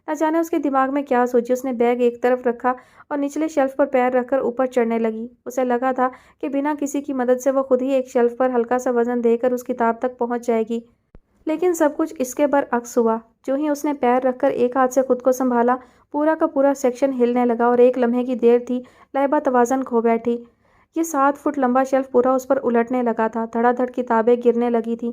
نہ جانے اس کے دماغ میں کیا سوچی، اس نے بیگ ایک طرف رکھا اور نچلے شیلف پر پیر رکھ کر اوپر چڑھنے لگی۔ اسے لگا تھا کہ بنا کسی کی مدد سے وہ خود ہی ایک شیلف پر ہلکا سا وزن دے کر اس کتاب تک پہنچ جائے گی، لیکن سب کچھ اس کے برعکس ہوا۔ جو ہی اس نے پیر رکھ کر ایک ہاتھ سے خود کو سنبھالا، پورا کا پورا سیکشن ہلنے لگا اور ایک لمحے کی دیر تھی لائبہ توازن کھو بیٹھی۔ یہ 7 فٹ لمبا شیلف پورا اس پر الٹنے لگا تھا، دھڑا دھڑ کتابیں گرنے لگی تھیں۔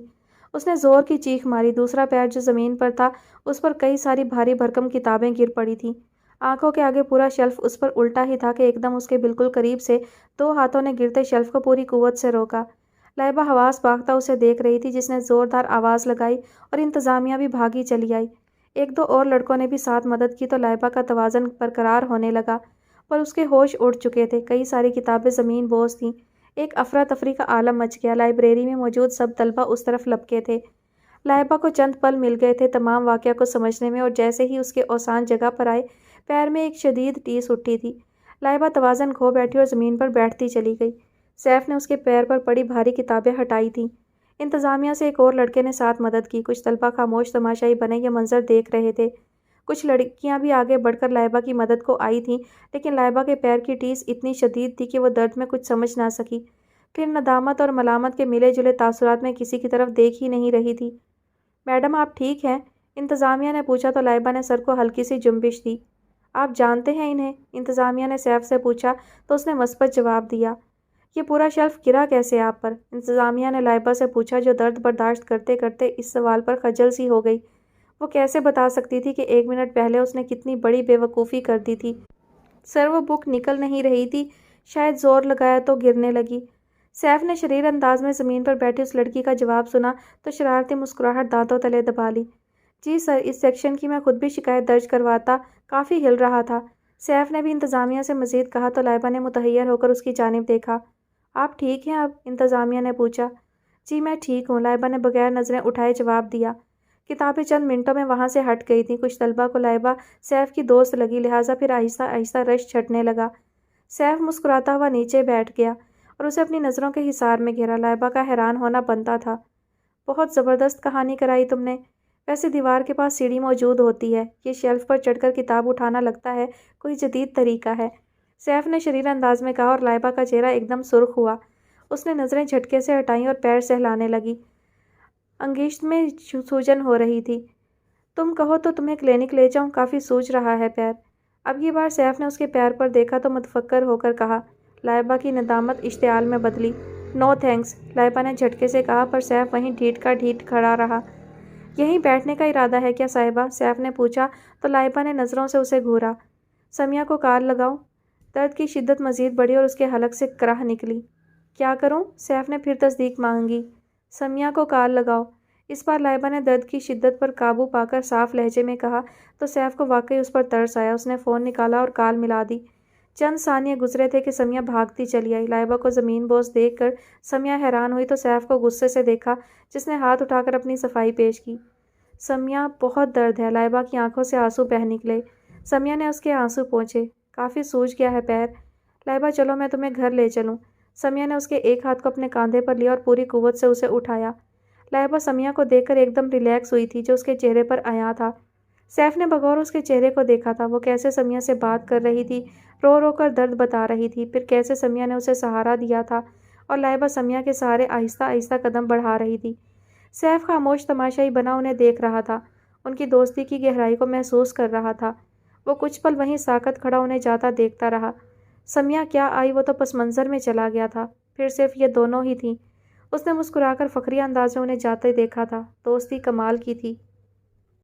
اس نے زور کی چیخ ماری، دوسرا پیر جو زمین پر تھا اس پر کئی ساری بھاری بھرکم کتابیں گر پڑی تھیں۔ آنکھوں کے آگے پورا شیلف اس پر الٹا ہی تھا کہ ایک دم اس کے بالکل قریب سے 2 ہاتھوں نے گرتے شیلف کو پوری قوت سے روکا۔ لائبہ حواس باختہ اسے دیکھ رہی تھی، جس نے زوردار آواز لگائی اور انتظامیہ بھی بھاگی چلی آئی۔ 1-2 اور لڑکوں نے بھی ساتھ مدد کی تو لائبہ کا توازن برقرار ہونے لگا، پر اس کے ہوش اڑ چکے تھے۔ کئی ساری کتابیں زمین بوس تھیں۔ ایک افراتفری کا عالم مچ گیا۔ لائبریری میں موجود سب طلبہ اس طرف لپکے تھے۔ لائبہ کو چند پل مل گئے تھے تمام واقعہ کو سمجھنے میں، اور جیسے ہی اس کے اوسان جگہ پر آئے، پیر میں ایک شدید ٹیس اٹھی تھی۔ لائبہ توازن کھو بیٹھی اور زمین پر بیٹھتی چلی گئی۔ سیف نے اس کے پیر پر پڑی بھاری کتابیں ہٹائی تھیں۔ انتظامیہ سے ایک اور لڑکے نے ساتھ مدد کی۔ کچھ طلبہ خاموش تماشائی بنے یہ منظر دیکھ رہے تھے۔ کچھ لڑکیاں بھی آگے بڑھ کر لائبہ کی مدد کو آئی تھیں، لیکن لائبہ کے پیر کی ٹیس اتنی شدید تھی کہ وہ درد میں کچھ سمجھ نہ سکی۔ پھر ندامت اور ملامت کے ملے جلے تاثرات میں کسی کی طرف دیکھ ہی نہیں رہی تھی۔ میڈم آپ ٹھیک ہیں؟ انتظامیہ نے پوچھا تو لائبہ نے سر کو ہلکی سی جنبش دی۔ آپ جانتے ہیں انہیں؟ انتظامیہ نے سیف سے پوچھا تو اس نے مثبت جواب دیا۔ یہ پورا شیلف گرا کیسے آپ پر؟ انتظامیہ نے لائبہ سے پوچھا، جو درد برداشت کرتے کرتے اس سوال پر خجل سی ہو گئی۔ وہ کیسے بتا سکتی تھی کہ 1 منٹ پہلے اس نے کتنی بڑی بے وقوفی کر دی تھی؟ سر وہ بک نکل نہیں رہی تھی، شاید زور لگایا تو گرنے لگی۔ سیف نے شریر انداز میں زمین پر بیٹھی اس لڑکی کا جواب سنا تو شرارتی مسکراہٹ دانتوں تلے دبا لی۔ جی سر، اس سیکشن کی میں خود بھی شکایت درج کرواتا، کافی ہل رہا تھا۔ سیف نے بھی انتظامیہ سے مزید کہا تو لائبہ نے متحیر ہو کر اس کی جانب دیکھا۔ آپ ٹھیک ہیں اب؟ انتظامیہ نے پوچھا۔ جی میں ٹھیک ہوں، لائبہ نے بغیر نظریں اٹھائے جواب دیا۔ کتابیں چند منٹوں میں وہاں سے ہٹ گئی تھیں۔ کچھ طلبہ کو لائبہ سیف کی دوست لگی، لہٰذا پھر آہستہ آہستہ رش چھٹنے لگا۔ سیف مسکراتا ہوا نیچے بیٹھ گیا اور اسے اپنی نظروں کے حصار میں گھیرا۔ لائبہ کا حیران ہونا بنتا تھا۔ بہت زبردست کہانی کرائی تم نے۔ ویسے دیوار کے پاس سیڑھی موجود ہوتی ہے، یہ شیلف پر چڑھ کر کتاب اٹھانا لگتا ہے کوئی جدید طریقہ ہے، سیف نے شریر انداز میں کہا اور لائبہ کا چہرہ ایک دم سرخ ہوا۔ اس نے نظریں جھٹکے سے ہٹائیں اور پیر سہلانے لگی۔ انگشت میں سوجن ہو رہی تھی۔ تم کہو تو تمہیں کلینک لے جاؤں، کافی سوج رہا ہے پیر۔ اب یہ بار سیف نے اس کے پیر پر دیکھا تو متفکر ہو کر کہا۔ لائبہ کی ندامت اشتعال میں بدلی۔ نو تھینکس، لائبہ نے جھٹکے سے کہا، پر سیف وہیں ڈھیٹ کا ڈھیٹ کھڑا رہا۔ یہیں بیٹھنے کا ارادہ ہے کیا صاحبہ؟ سیف نے پوچھا تو لائبہ نے نظروں سے اسے گھورا۔ سمیہ کو کال لگاؤں؟ درد کی شدت مزید بڑھی اور اس کے حلق سے کرہ نکلی۔ کیا کروں؟ سیف نے پھر تصدیق مانگی۔ سمیہ کو کال لگاؤ۔ اس بار لائبہ نے درد کی شدت پر قابو پا کر صاف لہجے میں کہا تو سیف کو واقعی اس پر ترس آیا۔ اس نے فون نکالا اور کال ملا دی۔ چند ثانیے گزرے تھے کہ سمیہ بھاگتی چلی آئی۔ لائبہ کو زمین بوس دیکھ کر سمیہ حیران ہوئی تو سیف کو غصے سے دیکھا، جس نے ہاتھ اٹھا کر اپنی صفائی پیش کی۔ سمیہ بہت درد ہے، لائبہ کی آنکھوں سے آنسو بہہ نکلے۔ سمیہ نے اس کے آنسو پوچھے۔ کافی سوج گیا ہے پیر۔ لائبہ چلو میں تمہیں گھر لے چلوں۔ سمیہ نے اس کے ایک ہاتھ کو اپنے کاندھے پر لیا اور پوری قوت سے اسے اٹھایا۔ لائبہ سمیہ کو دیکھ کر ایک دم ریلیکس ہوئی تھی، جو اس کے چہرے پر عیاں تھا۔ سیف نے بغور اس کے چہرے کو دیکھا تھا، وہ کیسے سمیہ سے بات کر رہی تھی، رو رو کر درد بتا رہی تھی، پھر کیسے سمیہ نے اسے سہارا دیا تھا اور لائبہ سمیہ کے سہارے آہستہ آہستہ قدم بڑھا رہی تھی۔ سیف خاموش تماشائی بنا انہیں دیکھ رہا تھا، ان کی دوستی کی گہرائی کو محسوس کر رہا تھا۔ وہ کچھ پل وہیں ساکت کھڑا انہیں جاتا دیکھتا رہا۔ سمیہ کیا آئی وہ تو پس منظر میں چلا گیا تھا، پھر صرف یہ دونوں ہی تھیں۔ اس نے مسکرا کر فخریہ انداز میں انہیں جاتے دیکھا تھا۔ دوستی کمال کی تھی۔